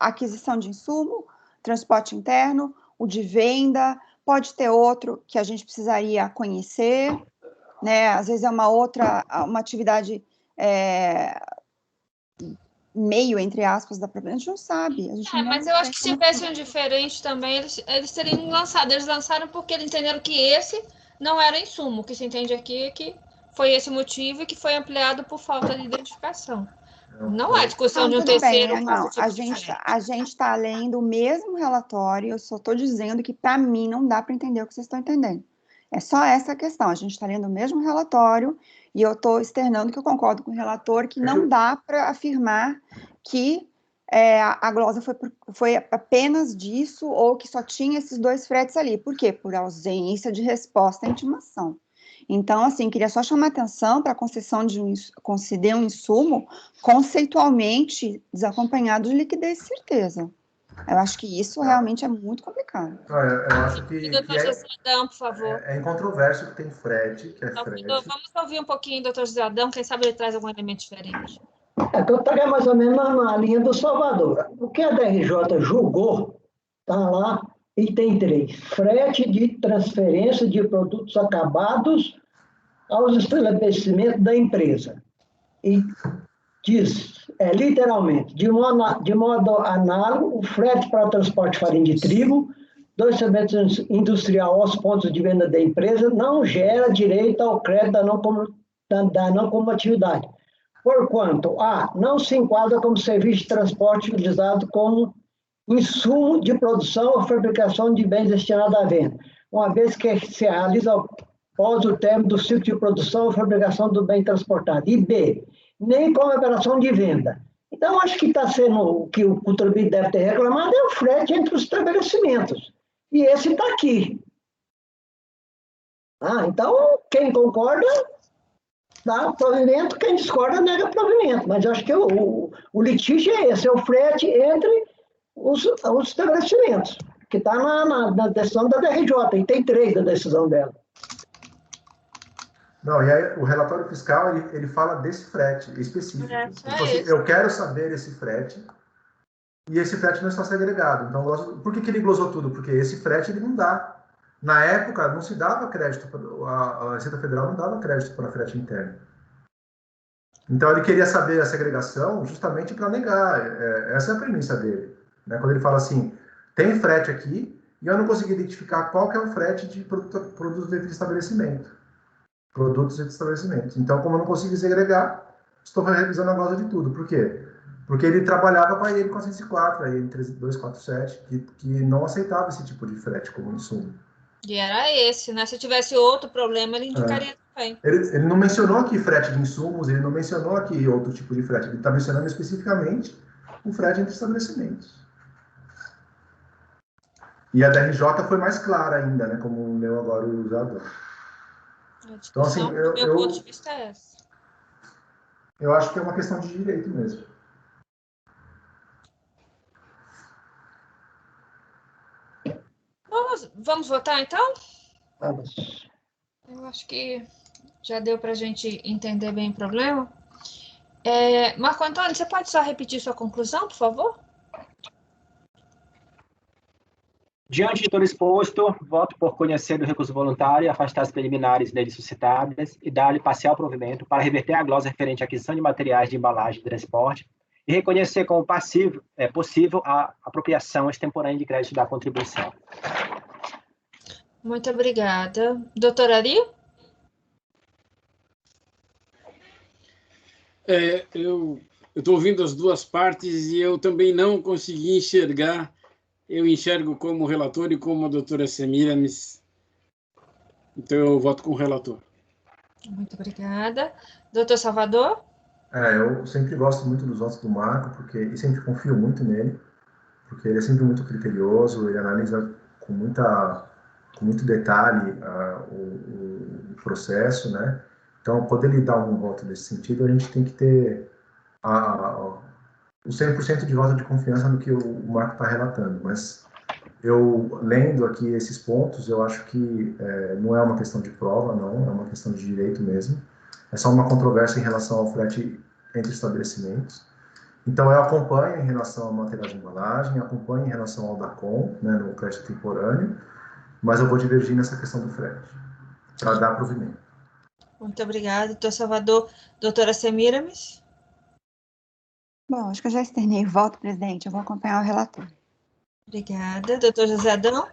aquisição de insumo, transporte interno, o de venda, pode ter outro que a gente precisaria conhecer, né, às vezes é uma atividade meio, entre aspas, da própria, a gente não sabe. Mas eu acho que se tivesse um diferente também, eles teriam lançado. Eles lançaram porque eles entenderam que esse não era insumo. O que se entende aqui é que foi esse motivo e que foi ampliado por falta de identificação. Não há discussão de um terceiro. Bem, não. A gente está lendo o mesmo relatório, eu só estou dizendo que, para mim, não dá para entender o que vocês estão entendendo. É só essa questão. A gente está lendo o mesmo relatório e eu estou externando que eu concordo com o relator que não dá para afirmar que a glosa foi apenas disso ou que só tinha esses 2 fretes ali. Por quê? Por ausência de resposta à intimação. Então, assim, queria só chamar atenção para a conceder um insumo conceitualmente desacompanhado de liquidez e certeza. Eu acho que isso realmente é muito complicado. Eu acho que doutor José Adão, por favor. É incontroverso que tem frete, que é frete. Vamos ouvir um pouquinho, doutor José Adão, quem sabe ele traz algum elemento diferente. Eu estaria mais ou menos na linha do Salvador. O que a DRJ julgou, está lá, item 3, frete de transferência de produtos acabados aos estabelecimentos da empresa. E diz, literalmente, de modo análogo, o frete para transporte de farinha de trigo, 2 serviços industrial aos pontos de venda da empresa, não gera direito ao crédito da não combatividade, porquanto, não se enquadra como serviço de transporte utilizado como insumo de produção ou fabricação de bens destinados à venda, uma vez que se realiza após o término do ciclo de produção ou fabricação do bem transportado. E B, nem como operação de venda. Então, acho que está sendo o que o contribuinte deve ter reclamado é o frete entre os estabelecimentos. E esse está aqui. Então, quem concorda, dá provimento, quem discorda, nega provimento. Mas acho que o litígio é esse, é o frete entre os estabelecimentos, que está na decisão da DRJ, e tem 3 da decisão dela. Não, e aí o relatório fiscal, ele fala desse frete específico. Eu quero saber esse frete, e esse frete não está segregado. Então, por que ele glosou tudo? Porque esse frete ele não dá. Na época, não se dava crédito, a Receita Federal não dava crédito para frete interno. Então, ele queria saber a segregação justamente para negar. Essa é a premissa dele. Né? Quando ele fala assim, tem frete aqui, e eu não consegui identificar qual que é o frete de produtos de estabelecimento. Produtos de estabelecimento. Então, como eu não consigo segregar, estou revisando a glosa de tudo. Por quê? Porque ele trabalhava com a IN 404, a IN 3247, que não aceitava esse tipo de frete como insumo. E era esse, né? Se tivesse outro problema, ele indicaria também. Ele não mencionou aqui frete de insumos, ele não mencionou aqui outro tipo de frete. Ele está mencionando especificamente o frete entre estabelecimentos. E a DRJ foi mais clara ainda, né? Como leu agora o usador. Então, assim, meu ponto de vista é esse. Eu acho que é uma questão de direito mesmo. Vamos votar, então? Vamos. Eu acho que já deu para a gente entender bem o problema. Marco Antônio, você pode só repetir sua conclusão, por favor? Diante de todo exposto, voto por conhecer do recurso voluntário, afastar as preliminares nele suscitadas e dar-lhe parcial provimento para reverter a glosa referente à aquisição de materiais de embalagem e transporte e reconhecer como possível a apropriação extemporânea de crédito da contribuição. Muito obrigada. Doutor Ari? Eu eu estou ouvindo as duas partes e eu também não consegui enxergar. Eu enxergo como relator e como a doutora Semiramis. Então, eu voto com o relator. Muito obrigada. Doutor Salvador? Eu sempre gosto muito dos votos do Marco, e sempre confio muito nele, porque ele é sempre muito criterioso, ele analisa com muito detalhe o processo, né? Então, quando ele dá um voto nesse sentido, a gente tem que ter o 100% de voto de confiança no que o Marco está relatando, mas eu, lendo aqui esses pontos, eu acho que não é uma questão de prova, não, é uma questão de direito mesmo. É só uma controvérsia em relação ao frete entre estabelecimentos. Então, eu acompanho em relação ao material de embalagem, acompanho em relação ao DACOM, né, no crédito temporâneo, mas eu vou divergir nessa questão do frete, para dar provimento. Muito obrigada, doutor Salvador. Doutora Semiramis? Bom, acho que eu já externei o voto, presidente. Eu vou acompanhar o relator. Obrigada. Doutor José Adão?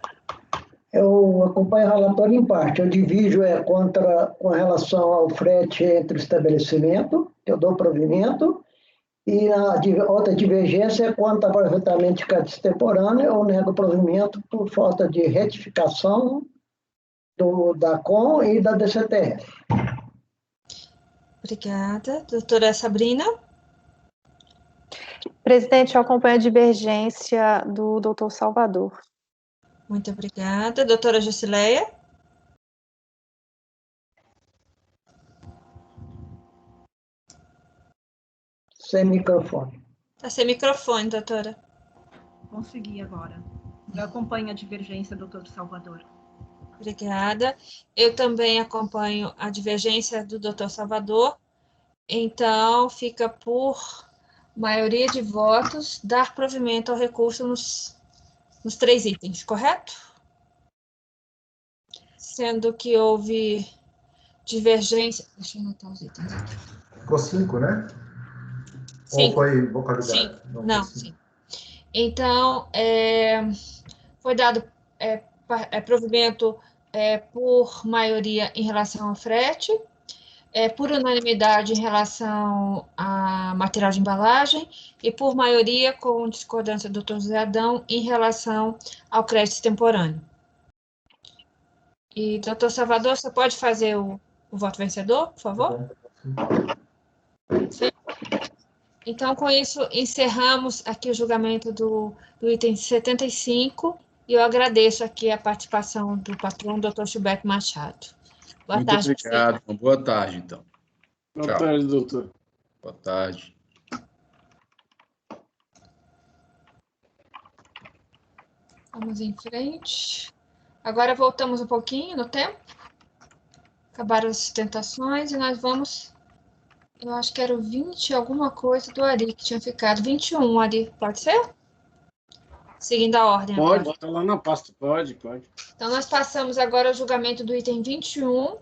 Eu acompanho o relatório em parte. Eu divido com relação ao frete entre o estabelecimento, eu dou provimento, e a outra divergência é quanto ao aproveitamento de crédito extemporâneo, eu nego provimento por falta de retificação do DACOM e da DCTF. Obrigada. Doutora Sabrina? Presidente, eu acompanho a divergência do doutor Salvador. Muito obrigada. Doutora Jusileia? Sem microfone. Está sem microfone, doutora. Consegui agora. Eu acompanho a divergência do doutor Salvador. Obrigada. Eu também acompanho a divergência do doutor Salvador. Então, fica por maioria de votos dar provimento ao recurso nos 3 itens, correto? Sendo que houve divergência... Deixa eu anotar os itens aqui. Ficou 5, né? 5. Ou foi vocalizado? Sim. Não, sim. Então, foi dado provimento por maioria em relação ao frete, por unanimidade em relação a material de embalagem e por maioria, com discordância do doutor José Adão, em relação ao crédito extemporâneo. E, doutor Salvador, você pode fazer o voto vencedor, por favor? Sim. Então, com isso, encerramos aqui o julgamento do item 75 e eu agradeço aqui a participação do patrão, doutor Gilberto Machado. Muito tarde, obrigado. Uma boa tarde, então. Boa tarde, doutor. Boa tarde. Vamos em frente. Agora voltamos um pouquinho no tempo. Acabaram as sustentações e nós vamos... Eu acho que era o 20 alguma coisa do Ari, que tinha ficado. 21, Ari, pode ser? Seguindo a ordem. Pode, está lá na pasta, pode. Então, nós passamos agora ao julgamento do item 21,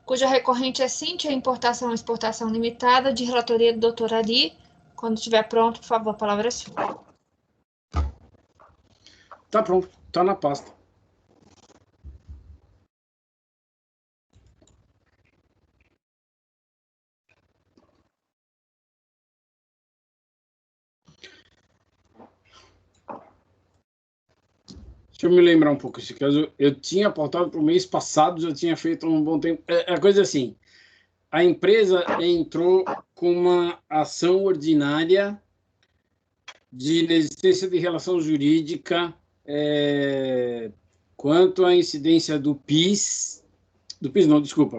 cuja recorrente é Cíntia Importação e Exportação Limitada, de relatoria do doutor Ari. Quando estiver pronto, por favor, a palavra é sua. Está pronto, está na pasta. Deixa eu me lembrar um pouco esse caso. Eu tinha apontado para o mês passado, já tinha feito um bom tempo. A coisa assim, a empresa entrou com uma ação ordinária de inexistência de relação jurídica quanto à incidência do PIS,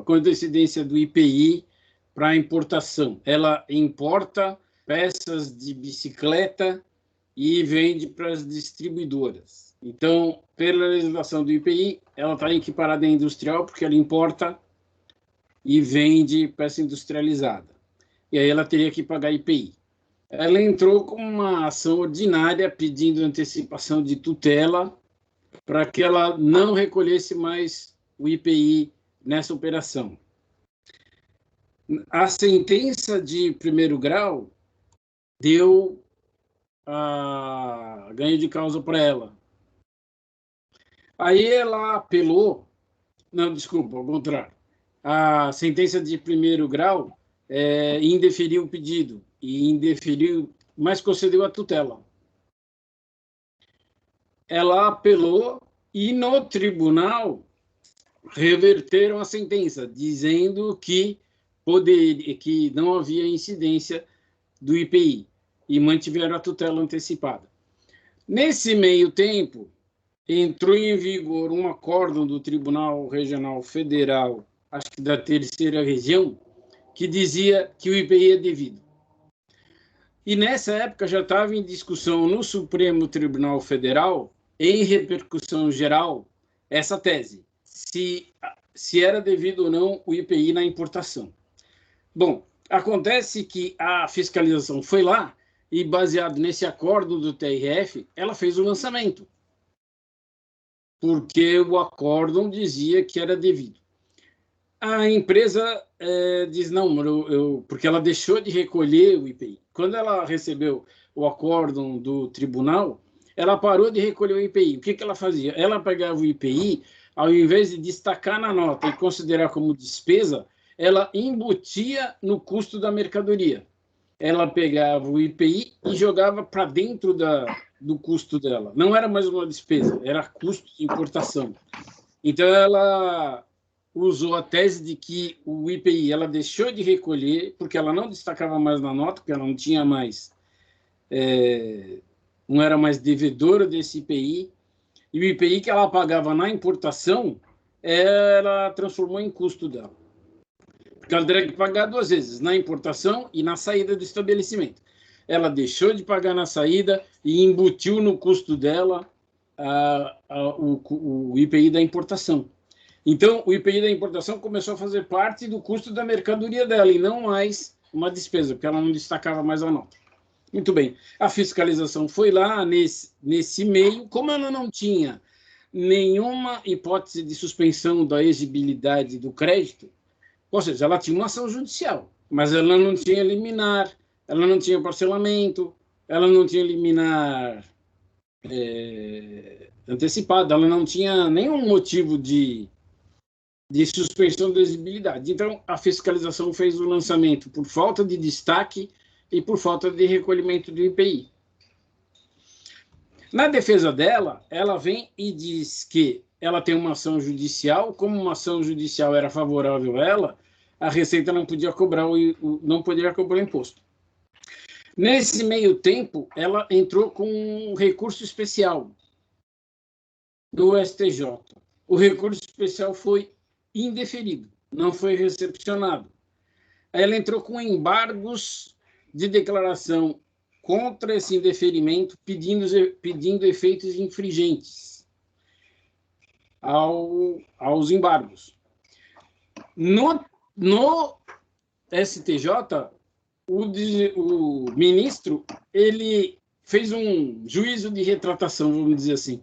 quanto à incidência do IPI para importação. Ela importa peças de bicicleta e vende para as distribuidoras. Então, pela legislação do IPI, ela está equiparada à industrial porque ela importa e vende peça industrializada. E aí ela teria que pagar IPI. Ela entrou com uma ação ordinária pedindo antecipação de tutela para que ela não recolhesse mais o IPI nessa operação. A sentença de primeiro grau deu ganho de causa para ela. Aí ela apelou, não, desculpa, ao contrário. A sentença de primeiro grau indeferiu o pedido, mas concedeu a tutela. Ela apelou e no tribunal reverteram a sentença, dizendo que não havia incidência do IPI e mantiveram a tutela antecipada. Nesse meio tempo, entrou em vigor um acórdão do Tribunal Regional Federal, acho que da terceira região, que dizia que o IPI é devido. E nessa época já estava em discussão no Supremo Tribunal Federal, em repercussão geral, essa tese, se era devido ou não o IPI na importação. Bom, acontece que a fiscalização foi lá e, baseado nesse acordo do TRF, ela fez o lançamento, porque o acórdão dizia que era devido. A empresa diz, não, porque ela deixou de recolher o IPI. Quando ela recebeu o acórdão do tribunal, ela parou de recolher o IPI. O que ela fazia? Ela pegava o IPI, ao invés de destacar na nota e considerar como despesa, ela embutia no custo da mercadoria. Ela pegava o IPI e jogava para dentro do custo dela. Não era mais uma despesa, era custo de importação. Então, ela usou a tese de que o IPI ela deixou de recolher, porque ela não destacava mais na nota, porque ela não tinha mais, não era mais devedora desse IPI, e o IPI que ela pagava na importação, ela transformou em custo dela. Porque ela teria que pagar 2 vezes, na importação e na saída do estabelecimento. Ela deixou de pagar na saída e embutiu no custo dela o IPI da importação. Então, o IPI da importação começou a fazer parte do custo da mercadoria dela e não mais uma despesa, porque ela não destacava mais a nota. Muito bem, a fiscalização foi lá nesse meio, como ela não tinha nenhuma hipótese de suspensão da exigibilidade do crédito, ou seja, ela tinha uma ação judicial, mas ela não tinha liminar, ela não tinha parcelamento, ela não tinha liminar antecipada, ela não tinha nenhum motivo de suspensão da exigibilidade. Então, a fiscalização fez o lançamento por falta de destaque e por falta de recolhimento do IPI. Na defesa dela, ela vem e diz que ela tem uma ação judicial, como uma ação judicial era favorável a ela, a Receita não podia cobrar o imposto. Nesse meio tempo, ela entrou com um recurso especial do STJ. O recurso especial foi indeferido, não foi recepcionado. Ela entrou com embargos de declaração contra esse indeferimento, pedindo efeitos infringentes aos embargos. No STJ, o ministro ele fez um juízo de retratação, vamos dizer assim.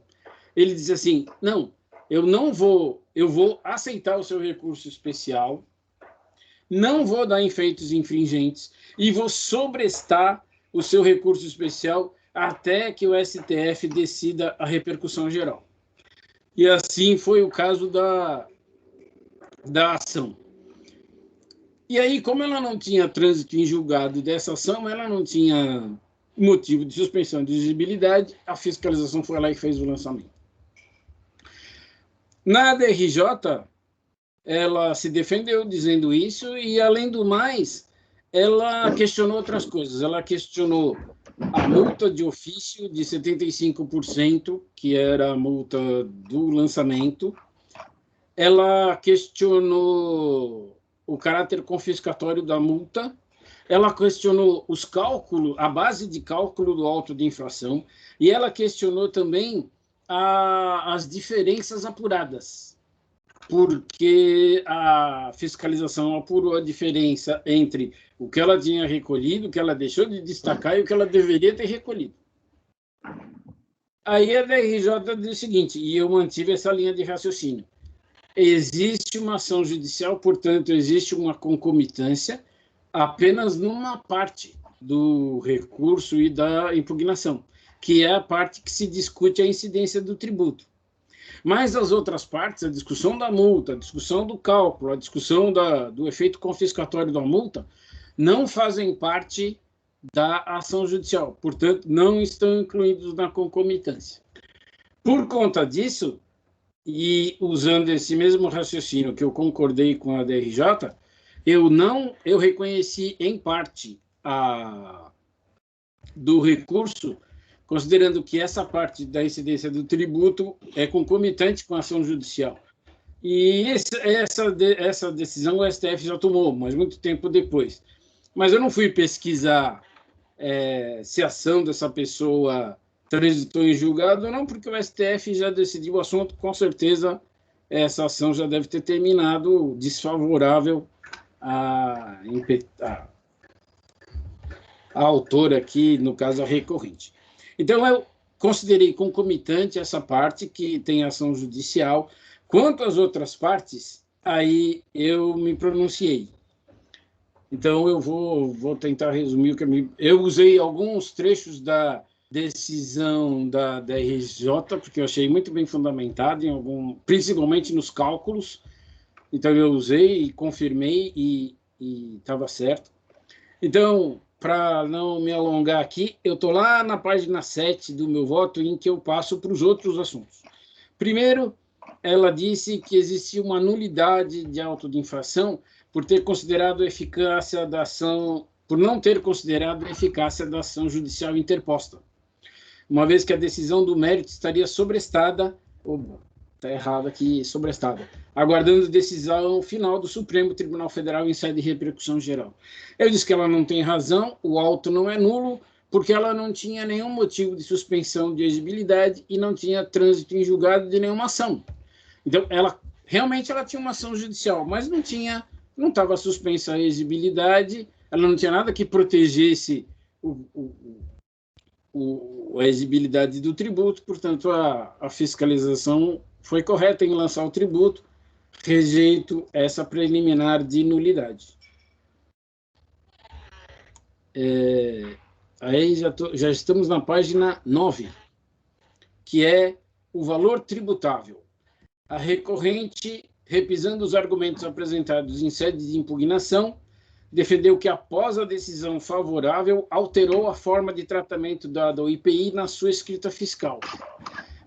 Ele disse assim, não, eu vou aceitar o seu recurso especial, não vou dar efeitos infringentes e vou sobrestar o seu recurso especial até que o STF decida a repercussão geral. E assim foi o caso da ação. E aí, como ela não tinha trânsito em julgado dessa ação, ela não tinha motivo de suspensão de exigibilidade, a fiscalização foi lá e fez o lançamento. Na DRJ, ela se defendeu dizendo isso e, além do mais, ela questionou outras coisas. Ela questionou a multa de ofício de 75%, que era a multa do lançamento. Ela questionou o caráter confiscatório da multa. Ela questionou os cálculos, a base de cálculo do auto de infração, e ela questionou também as diferenças apuradas, porque a fiscalização apurou a diferença entre o que ela tinha recolhido, o que ela deixou de destacar e o que ela deveria ter recolhido. Aí a DRJ diz o seguinte, e eu mantive essa linha de raciocínio. Existe uma ação judicial, portanto, existe uma concomitância apenas numa parte do recurso e da impugnação, que é a parte que se discute a incidência do tributo. Mas as outras partes, a discussão da multa, a discussão do cálculo, a discussão do efeito confiscatório da multa, não fazem parte da ação judicial, portanto, não estão incluídos na concomitância. Por conta disso, e usando esse mesmo raciocínio que eu concordei com a DRJ, eu reconheci em parte do recurso, considerando que essa parte da incidência do tributo é concomitante com a ação judicial. E essa decisão o STF já tomou, mas muito tempo depois. Mas eu não fui pesquisar se a ação dessa pessoa transitou em julgado ou não, porque o STF já decidiu o assunto, com certeza essa ação já deve ter terminado desfavorável à autora aqui, no caso, a recorrente. Então, eu considerei concomitante essa parte que tem ação judicial. Quanto às outras partes, aí eu me pronunciei. Então, eu vou tentar resumir o que eu usei alguns trechos da decisão da RJ, porque eu achei muito bem fundamentado, principalmente nos cálculos. Então, eu usei e confirmei e estava certo. Então, para não me alongar aqui, eu estou lá na página 7 do meu voto, em que eu passo para os outros assuntos. Primeiro, ela disse que existia uma nulidade de auto de infração por ter considerado a eficácia da ação, por não ter considerado a eficácia da ação judicial interposta, uma vez que a decisão do mérito estaria sobrestada, está errado aqui, sobrestada, aguardando a decisão final do Supremo Tribunal Federal em sede de repercussão geral. Eu disse que ela não tem razão, o auto não é nulo, porque ela não tinha nenhum motivo de suspensão de exigibilidade e não tinha trânsito em julgado de nenhuma ação. Então, realmente ela tinha uma ação judicial, mas não estava suspensa a exigibilidade, ela não tinha nada que protegesse a exigibilidade do tributo, portanto, a fiscalização foi correta em lançar o tributo, rejeito essa preliminar de nulidade. Aí já estamos na página 9, que é o valor tributável. A recorrente, repisando os argumentos apresentados em sede de impugnação, defendeu que, após a decisão favorável, alterou a forma de tratamento dada ao IPI na sua escrita fiscal,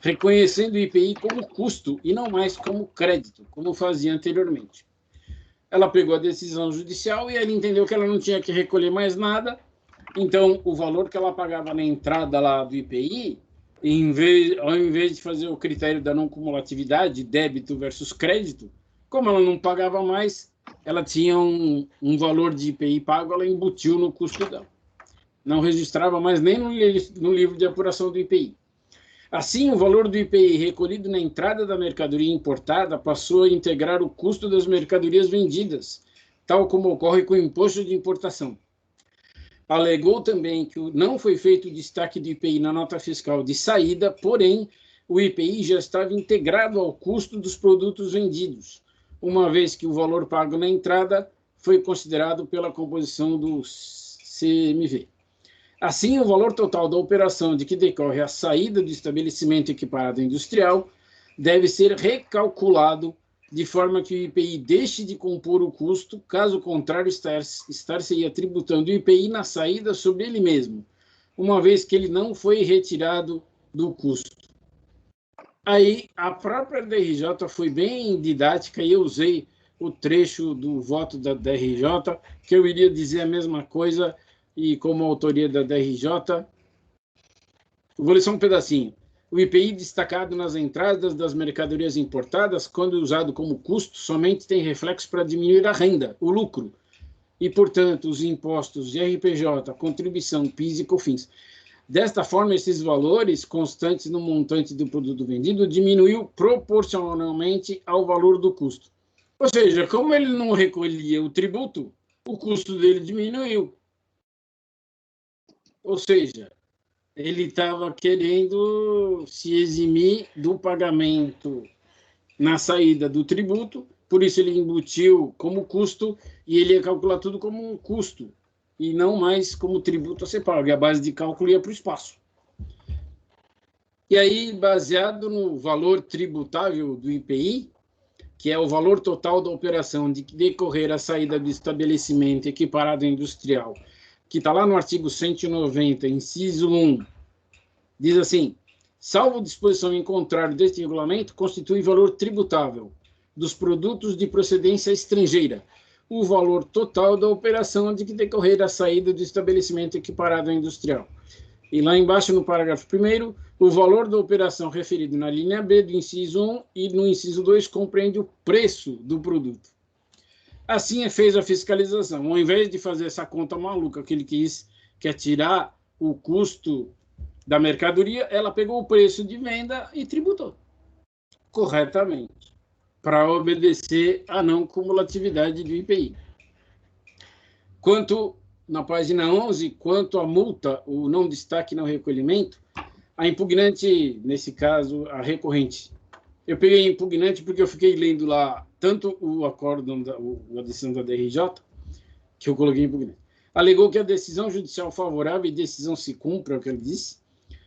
reconhecendo o IPI como custo e não mais como crédito, como fazia anteriormente. Ela pegou a decisão judicial e ela entendeu que ela não tinha que recolher mais nada, então o valor que ela pagava na entrada lá do IPI, ao invés de fazer o critério da não cumulatividade, débito versus crédito, como ela não pagava mais, ela tinha um valor de IPI pago, ela embutiu no custo dela. Não registrava mais nem no livro de apuração do IPI. Assim, o valor do IPI recolhido na entrada da mercadoria importada passou a integrar o custo das mercadorias vendidas, tal como ocorre com o imposto de importação. Alegou também que não foi feito destaque do IPI na nota fiscal de saída, porém, o IPI já estava integrado ao custo dos produtos vendidos, uma vez que o valor pago na entrada foi considerado pela composição do CMV. Assim, o valor total da operação de que decorre a saída do estabelecimento equiparado industrial deve ser recalculado de forma que o IPI deixe de compor o custo, caso contrário, estar-se-ia tributando o IPI na saída sobre ele mesmo, uma vez que ele não foi retirado do custo. Aí, a própria DRJ foi bem didática e eu usei o trecho do voto da DRJ, que eu iria dizer a mesma coisa, e como autoria da DRJ, vou ler só um pedacinho. O IPI destacado nas entradas das mercadorias importadas, quando usado como custo, somente tem reflexo para diminuir a renda, o lucro, e, portanto, os impostos de RPJ, contribuição, PIS e COFINS. Desta forma, esses valores constantes no montante do produto vendido diminuiu proporcionalmente ao valor do custo. Ou seja, como ele não recolhia o tributo, o custo dele diminuiu. Ou seja, ele estava querendo se eximir do pagamento na saída do tributo, por isso ele embutiu como custo e ele ia calcular tudo como um custo e não mais como tributo a ser pago. E a base de cálculo ia para o espaço. E aí, baseado no valor tributável do IPI, que é o valor total da operação de que decorrer a saída do estabelecimento equiparado industrial, que está lá no artigo 190, inciso 1, diz assim: salvo disposição em contrário deste regulamento, constitui valor tributável dos produtos de procedência estrangeira o valor total da operação de que decorrer a saída do estabelecimento equiparado industrial. E lá embaixo, no parágrafo 1º, o valor da operação referido na linha B do inciso 1 e no inciso 2 compreende o preço do produto. Assim é feita a fiscalização. Ao invés de fazer essa conta maluca que ele quis, que é tirar o custo da mercadoria, ela pegou o preço de venda e tributou corretamente, para obedecer à não cumulatividade do IPI. Quanto, na página 11, quanto à multa, o não destaque no recolhimento, a impugnante, nesse caso, a recorrente. Eu peguei impugnante porque eu fiquei lendo lá tanto o acórdão, a decisão da DRJ, que eu coloquei impugnante. Alegou que a decisão judicial favorável e decisão se cumpra, é o que ele disse,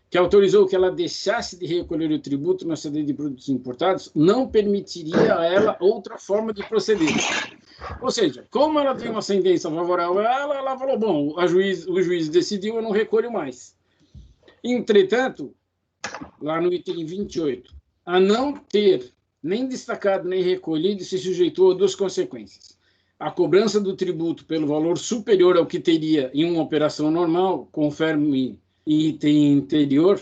que autorizou que ela deixasse de recolher o tributo na sede de produtos importados, não permitiria a ela outra forma de proceder. Ou seja, como ela tem uma sentença favorável a ela, ela falou, bom, o juiz decidiu, eu não recolho mais. Entretanto, lá no item 28, a não ter nem destacado nem recolhido, se sujeitou a duas consequências. A cobrança do tributo pelo valor superior ao que teria em uma operação normal, conforme item anterior,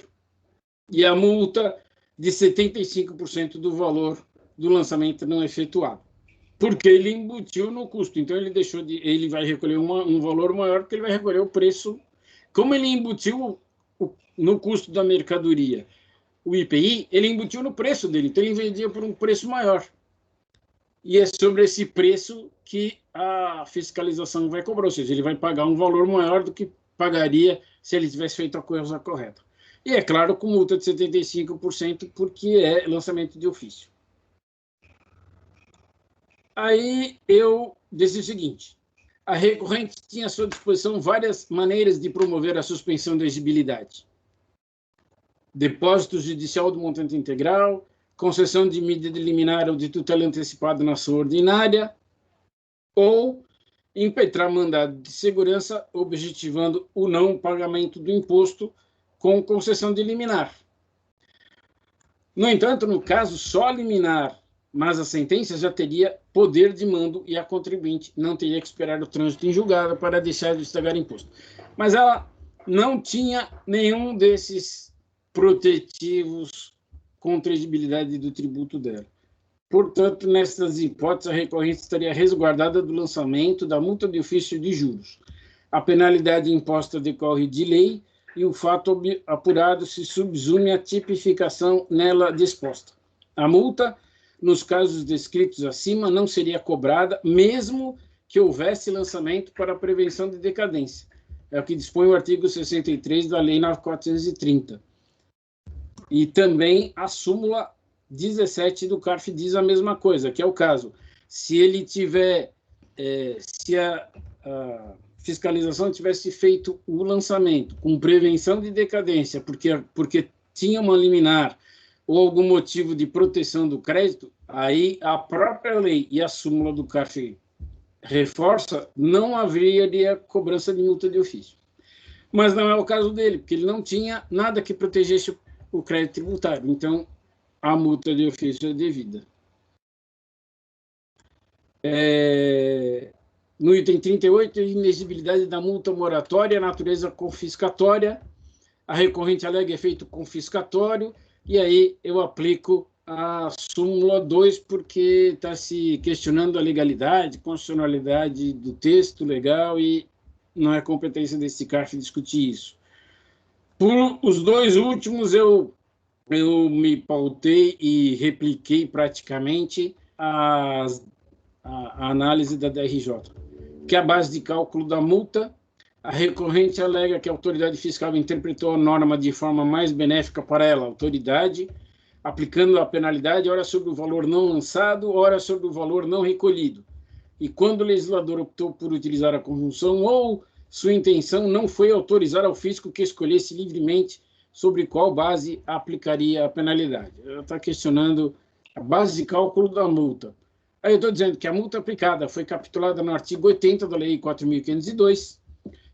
e a multa de 75% do valor do lançamento não efetuado, porque ele embutiu no custo. Então ele vai recolher um valor maior, porque ele vai recolher o preço. Como ele embutiu no custo da mercadoria o IPI, ele embutiu no preço dele, então ele vendia por um preço maior. E é sobre esse preço que a fiscalização vai cobrar, ou seja, ele vai pagar um valor maior do que pagaria se ele tivesse feito a coisa correta. E, é claro, com multa de 75%, porque é lançamento de ofício. Aí eu disse o seguinte: a recorrente tinha à sua disposição várias maneiras de promover a suspensão da exigibilidade. Depósito judicial do montante integral, concessão de medida liminar ou de tutela antecipada na ação ordinária, ou impetrar mandado de segurança objetivando o não pagamento do imposto com concessão de liminar. No entanto, no caso só liminar, mas a sentença já teria poder de mando e a contribuinte não teria que esperar o trânsito em julgado para deixar de pagar imposto. Mas ela não tinha nenhum desses protetivos contra a exigibilidade do tributo dela. Portanto, nessas hipóteses, a recorrente estaria resguardada do lançamento da multa de ofício de juros. A penalidade imposta decorre de lei e o fato apurado se subsume à tipificação nela disposta. A multa, nos casos descritos acima, não seria cobrada, mesmo que houvesse lançamento para a prevenção de decadência. É o que dispõe o artigo 63 da Lei 9.430. E também a súmula 17 do CARF diz a mesma coisa, que é o caso. Se ele tiver, se a fiscalização tivesse feito o lançamento com prevenção de decadência, porque tinha uma liminar ou algum motivo de proteção do crédito, aí a própria lei e a súmula do CARF reforça, não haveria cobrança de multa de ofício. Mas não é o caso dele, porque ele não tinha nada que protegesse o crédito tributário. Então, a multa de ofício é devida. No item 38, a inexigibilidade da multa moratória, natureza confiscatória. A recorrente alega efeito confiscatório, e aí eu aplico a súmula 2, porque está se questionando a legalidade, constitucionalidade do texto legal, e não é competência desse CARF discutir isso. Por os dois últimos, eu me pautei e repliquei praticamente a análise da DRJ, que é a base de cálculo da multa. A recorrente alega que a autoridade fiscal interpretou a norma de forma mais benéfica para ela, a autoridade, aplicando a penalidade, ora sobre o valor não lançado, ora sobre o valor não recolhido. E quando o legislador optou por utilizar a conjunção ou sua intenção não foi autorizar ao fisco que escolhesse livremente sobre qual base aplicaria a penalidade. Ela está questionando a base de cálculo da multa. Aí eu estou dizendo que a multa aplicada foi capitulada no artigo 80 da Lei 4.502,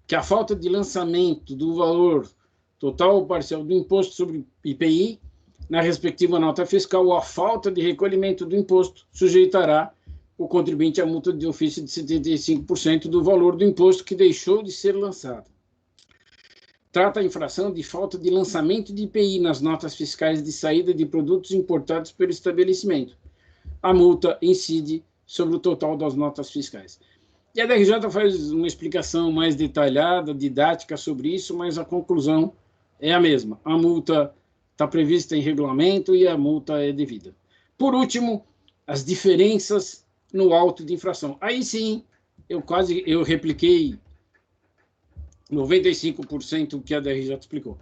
que a falta de lançamento do valor total ou parcial do imposto sobre IPI na respectiva nota fiscal ou a falta de recolhimento do imposto sujeitará o contribuinte à multa de ofício de 75% do valor do imposto que deixou de ser lançado. Trata a infração de falta de lançamento de IPI nas notas fiscais de saída de produtos importados pelo estabelecimento. A multa incide sobre o total das notas fiscais. E a DRJ faz uma explicação mais detalhada, didática sobre isso, mas a conclusão é a mesma. A multa está prevista em regulamento e a multa é devida. Por último, as diferenças no auto de infração. Aí sim, eu repliquei 95% que a DRJ explicou.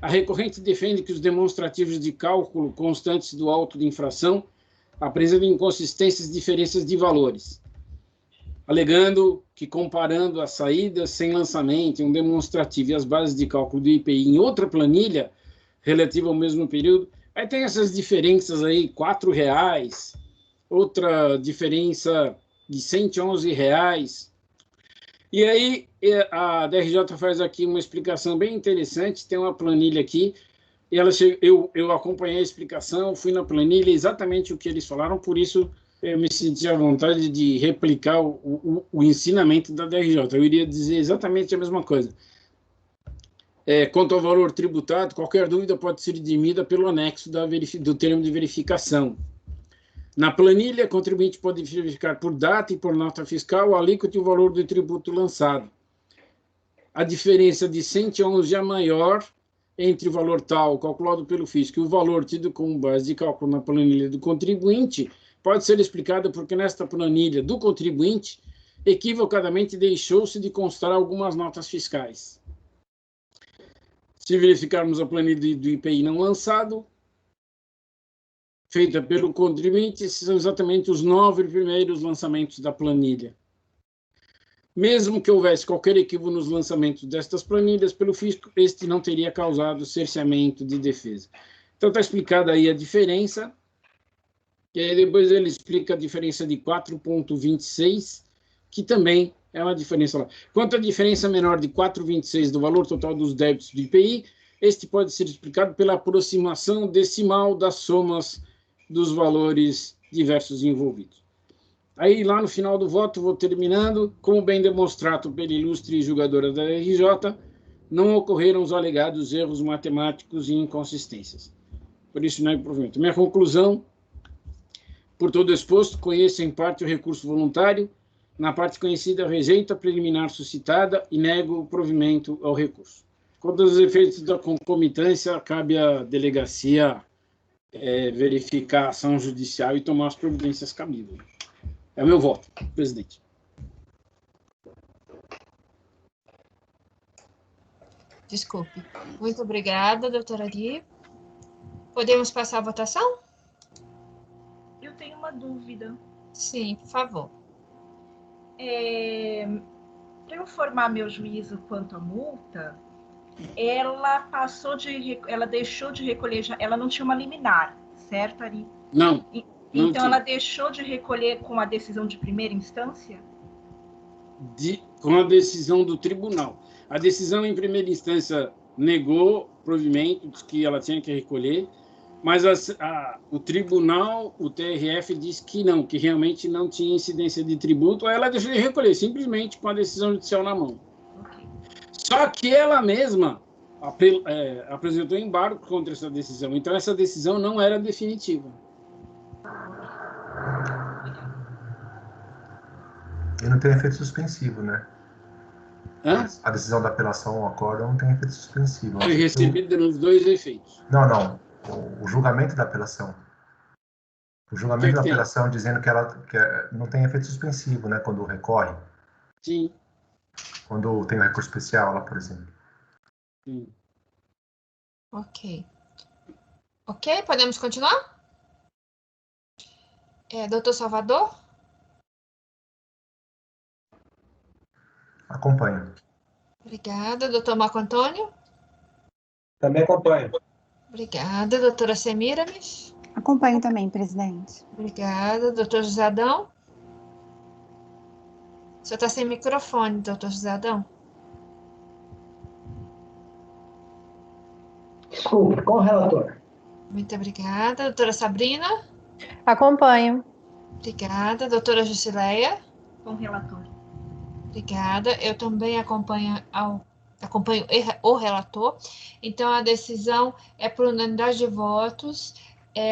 A recorrente defende que os demonstrativos de cálculo constantes do auto de infração apresentam inconsistências e diferenças de valores, alegando que, comparando as saídas sem lançamento, um demonstrativo e as bases de cálculo do IPI em outra planilha relativa ao mesmo período, aí tem essas diferenças aí, R$ 4,00, outra diferença de R$ 111,00. E aí a DRJ faz aqui uma explicação bem interessante, tem uma planilha aqui, e eu acompanhei a explicação, fui na planilha, exatamente o que eles falaram, por isso eu me senti à vontade de replicar o ensinamento da DRJ. Eu iria dizer exatamente a mesma coisa. Quanto ao valor tributado, qualquer dúvida pode ser dirimida pelo anexo do termo de verificação. Na planilha, o contribuinte pode verificar por data e por nota fiscal o alíquota e o valor do tributo lançado. A diferença de 111 é maior entre o valor tal calculado pelo fisco e o valor tido como base de cálculo na planilha do contribuinte pode ser explicada porque nesta planilha do contribuinte, equivocadamente deixou-se de constar algumas notas fiscais. Se verificarmos a planilha do IPI não lançado, feita pelo contribuinte, são exatamente os 9 primeiros lançamentos da planilha. Mesmo que houvesse qualquer equívoco nos lançamentos destas planilhas pelo fisco, este não teria causado cerceamento de defesa. Então, está explicada aí a diferença, e aí depois ele explica a diferença de 4,26, que também é uma diferença lá. Quanto à diferença menor de 4,26 do valor total dos débitos do IPI, este pode ser explicado pela aproximação decimal das somas dos valores diversos envolvidos. Aí, lá no final do voto, vou terminando. Como bem demonstrado pela ilustre julgadora da RJ, não ocorreram os alegados erros matemáticos e inconsistências. Por isso, não é provimento. Minha conclusão, por todo exposto, conheço em parte o recurso voluntário, na parte conhecida, rejeito a preliminar suscitada e nego o provimento ao recurso. Quanto aos efeitos da concomitância, cabe à delegacia verificar a ação judicial e tomar as providências cabíveis. É o meu voto, presidente. Desculpe. Muito obrigada, doutora Ari. Podemos passar a votação? Eu tenho uma dúvida. Sim, por favor. Para eu formar meu juízo quanto à multa, ela deixou de recolher, ela não tinha uma liminar, certo, Ari? Não. Então, ela deixou de recolher com a decisão de primeira instância? Com a decisão do tribunal. A decisão em primeira instância negou provimento, disse que ela tinha que recolher, mas o tribunal, o TRF, disse que não, que realmente não tinha incidência de tributo, aí ela deixou de recolher, simplesmente com a decisão judicial na mão. Okay. Só que ela mesma apresentou embargo contra essa decisão, então essa decisão não era definitiva. E não tem efeito suspensivo, né? Hã? A decisão da apelação ao acórdão não tem efeito suspensivo. Foi recebida nos dois efeitos. Não. O julgamento da apelação. O julgamento da apelação dizendo que não tem efeito suspensivo, né? Quando recorre. Sim. Quando tem um recurso especial lá, por exemplo. Sim. Ok, podemos continuar? Doutor Salvador? Acompanho. Obrigada. Doutor Marco Antônio? Também acompanho. Obrigada. Doutora Semiramis? Acompanho também, presidente. Obrigada. Doutor José Adão? O senhor está sem microfone, doutor José Adão. Desculpe, com o relator. Muito obrigada. Doutora Sabrina? Acompanho. Obrigada. Doutora Jusileia? Com o relator. Obrigada. Eu também acompanho o relator. Então, a decisão é por unanimidade de votos,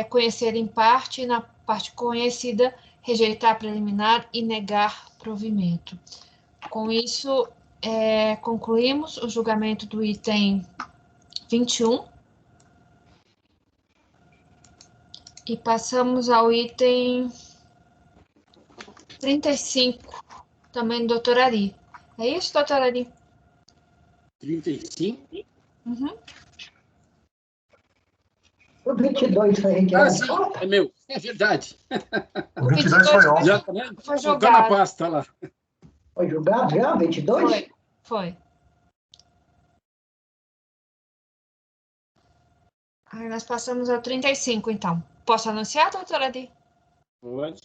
conhecer em parte e na parte conhecida, rejeitar preliminar e negar provimento. Com isso, concluímos o julgamento do item 21 e passamos ao item 35, também do doutor Ari. É isso, doutor Ari? 35? Uhum. O 22 foi retirado. Sim, é meu. É verdade. O 22 foi ontem. Já foi jogado na pasta lá. Foi julgado já, 22? Foi. Aí nós passamos ao 35, então. Posso anunciar, doutora Adi? Pode.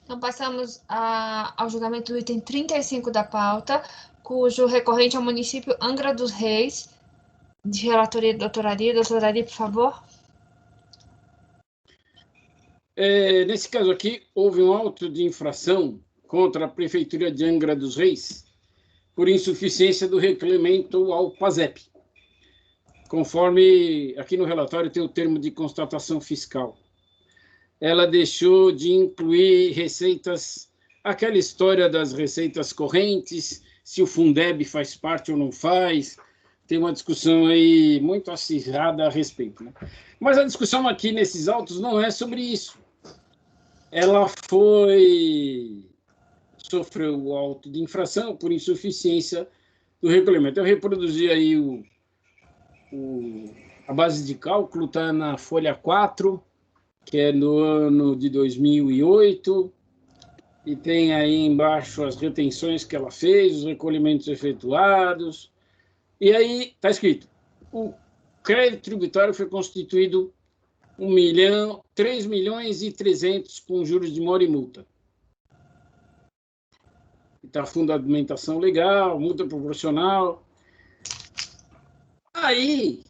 Então, passamos ao julgamento do item 35 da pauta, cujo recorrente é o município Angra dos Reis, de relatoria da doutora Adi. Doutora Adi, por favor. Nesse caso aqui, houve um auto de infração contra a Prefeitura de Angra dos Reis por insuficiência do requerimento ao PASEP. Conforme aqui no relatório tem o termo de constatação fiscal. Ela deixou de incluir receitas, aquela história das receitas correntes, se o Fundeb faz parte ou não faz, tem uma discussão aí muito acirrada a respeito. Né? Mas a discussão aqui nesses autos não é sobre isso. Ela sofreu o auto de infração por insuficiência do regulamento. Eu reproduzi aí a base de cálculo, está na folha 4, que é no ano de 2008, e tem aí embaixo as retenções que ela fez, os recolhimentos efetuados, e aí está escrito, o crédito tributário foi constituído 3.300.000 com juros de mora e multa. Está a fundamentação legal, multa proporcional. Aí,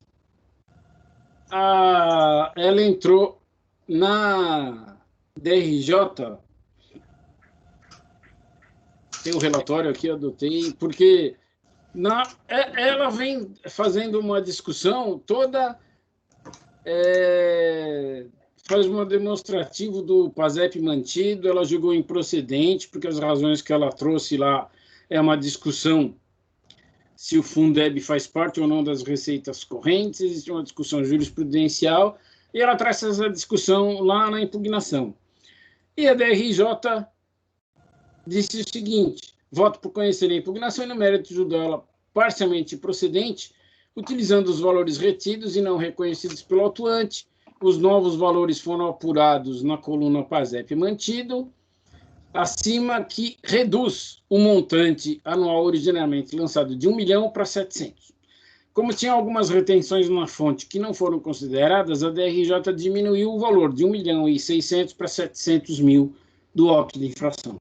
ela entrou na DRJ, tem o relatório aqui, eu adotei, porque ela vem fazendo uma discussão toda, faz um demonstrativo do PASEP mantido, ela julgou improcedente, porque as razões que ela trouxe lá é uma discussão se o Fundeb faz parte ou não das receitas correntes, existe uma discussão jurisprudencial, e ela traz essa discussão lá na impugnação. E a DRJ disse o seguinte, voto por conhecer a impugnação e no mérito julgá-la parcialmente procedente, utilizando os valores retidos e não reconhecidos pelo autuante, os novos valores foram apurados na coluna PASEP mantido, acima que reduz o montante anual originalmente lançado de 1 milhão para 700. Como tinha algumas retenções na fonte que não foram consideradas, a DRJ diminuiu o valor de 1.600.000 para 700.000 do auto de infração.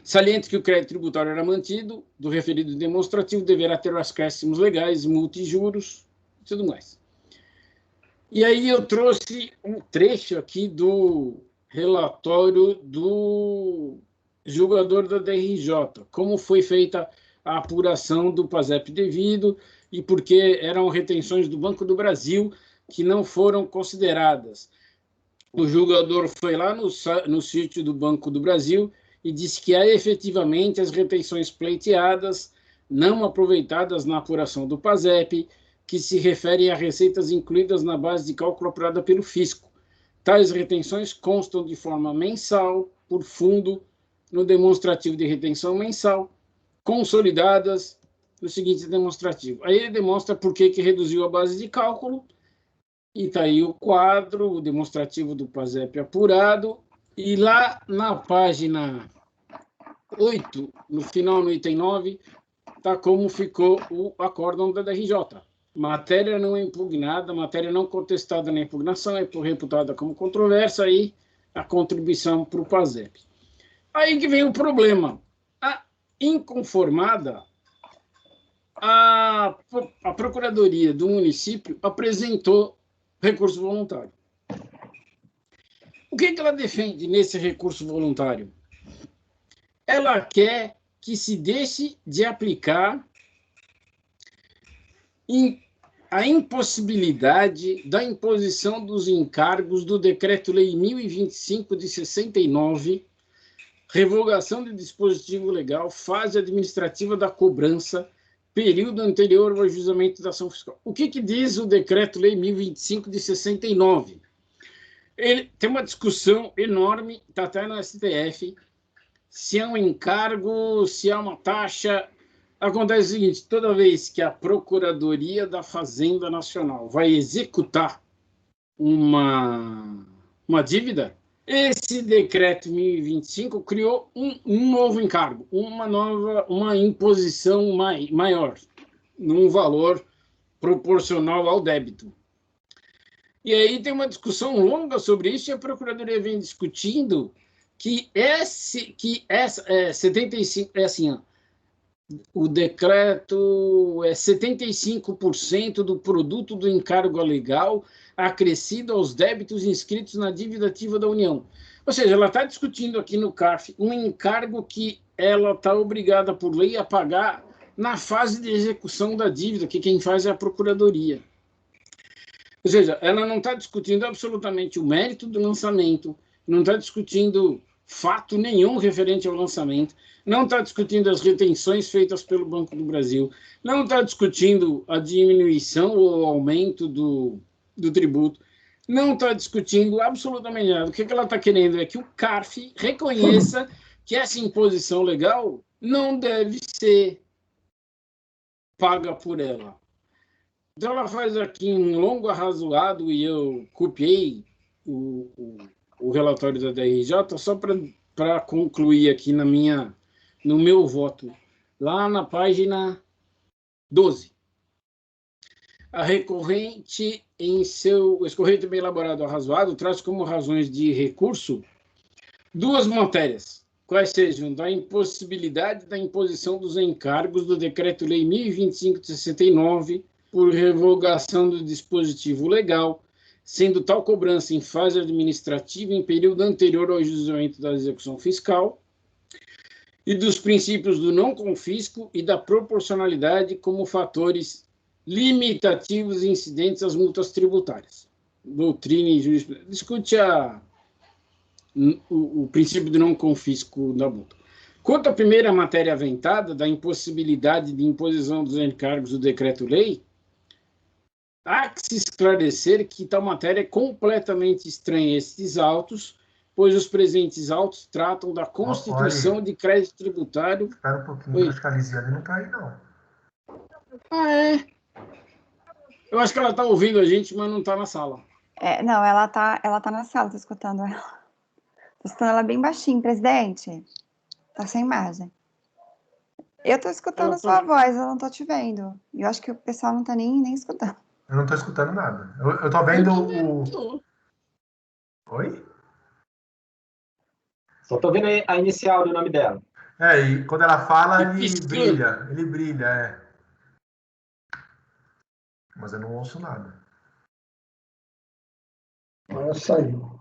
Saliente que o crédito tributário era mantido, do referido demonstrativo deverá ter os acréscimos legais, multa e juros e tudo mais. E aí eu trouxe um trecho aqui do relatório do julgador da DRJ, como foi feita a apuração do PASEP devido e porque eram retenções do Banco do Brasil que não foram consideradas. O julgador foi lá no sítio do Banco do Brasil e disse que há efetivamente as retenções pleiteadas, não aproveitadas na apuração do PASEP, que se referem a receitas incluídas na base de cálculo apurada pelo fisco. Tais retenções constam de forma mensal, por fundo, no demonstrativo de retenção mensal, consolidadas no seguinte demonstrativo. Aí ele demonstra por que reduziu a base de cálculo, e está aí o quadro, o demonstrativo do PASEP apurado, e lá na página 8, no final, no item 9, está como ficou o acórdão da DRJ. matéria não impugnada, matéria não contestada na impugnação, é reputada como controversa, aí a contribuição para o PASEP. Aí que vem o problema. A inconformada, a Procuradoria do município apresentou recurso voluntário. O que ela defende nesse recurso voluntário? Ela quer que se deixe de aplicar a impossibilidade da imposição dos encargos do Decreto-Lei 1025 de 69, revogação de dispositivo legal, fase administrativa da cobrança, período anterior ao ajuizamento da ação fiscal. O que diz o Decreto-Lei 1025 de 69? Ele tem uma discussão enorme, está até no STF, se é um encargo, se é uma taxa. Acontece o seguinte, toda vez que a Procuradoria da Fazenda Nacional vai executar uma dívida, esse decreto 1025 criou um novo encargo, uma imposição maior, num valor proporcional ao débito. E aí tem uma discussão longa sobre isso, e a Procuradoria vem discutindo que 75 é assim, ó, o decreto é 75% do produto do encargo legal acrescido aos débitos inscritos na dívida ativa da União. Ou seja, ela está discutindo aqui no CARF um encargo que ela está obrigada por lei a pagar na fase de execução da dívida, que quem faz é a Procuradoria. Ou seja, ela não está discutindo absolutamente o mérito do lançamento, não está discutindo fato nenhum referente ao lançamento, não está discutindo as retenções feitas pelo Banco do Brasil, não está discutindo a diminuição ou aumento do tributo, não está discutindo absolutamente nada. O que ela está querendo é que o CARF reconheça que essa imposição legal não deve ser paga por ela. Então, ela faz aqui um longo arrazoado, e eu copiei o relatório da DRJ só para concluir aqui no meu voto, lá na página 12. A recorrente, em seu escorrente bem elaborado arrazoado, traz como razões de recurso duas matérias, quais sejam da impossibilidade da imposição dos encargos do Decreto-Lei 1025 de 69, por revogação do dispositivo legal, sendo tal cobrança em fase administrativa em período anterior ao ajuizamento da execução fiscal, e dos princípios do não confisco e da proporcionalidade como fatores limitativos incidentes às multas tributárias. Doutrina e jurisprudência. Discute o princípio do não confisco da multa. Quanto à primeira matéria aventada, da impossibilidade de imposição dos encargos do decreto-lei, há que se esclarecer que tal matéria é completamente estranha a estes autos, pois os presentes autos tratam da constituição de crédito tributário. Espera um pouquinho, acho que a Lisiane não está aí, não. Ah, é? Eu acho que ela está ouvindo a gente, mas não está na sala. Não, ela tá na sala, tô escutando ela. Tô escutando ela bem baixinho, presidente. Tá sem imagem. Eu tô escutando a sua voz, eu não tô te vendo. Eu acho que o pessoal não tá nem escutando. Eu não tô escutando nada. Eu tô vendo o... Oi? Só tô vendo a inicial do nome dela. E quando ela fala, ele brilha, Mas eu não ouço nada. Ela saiu.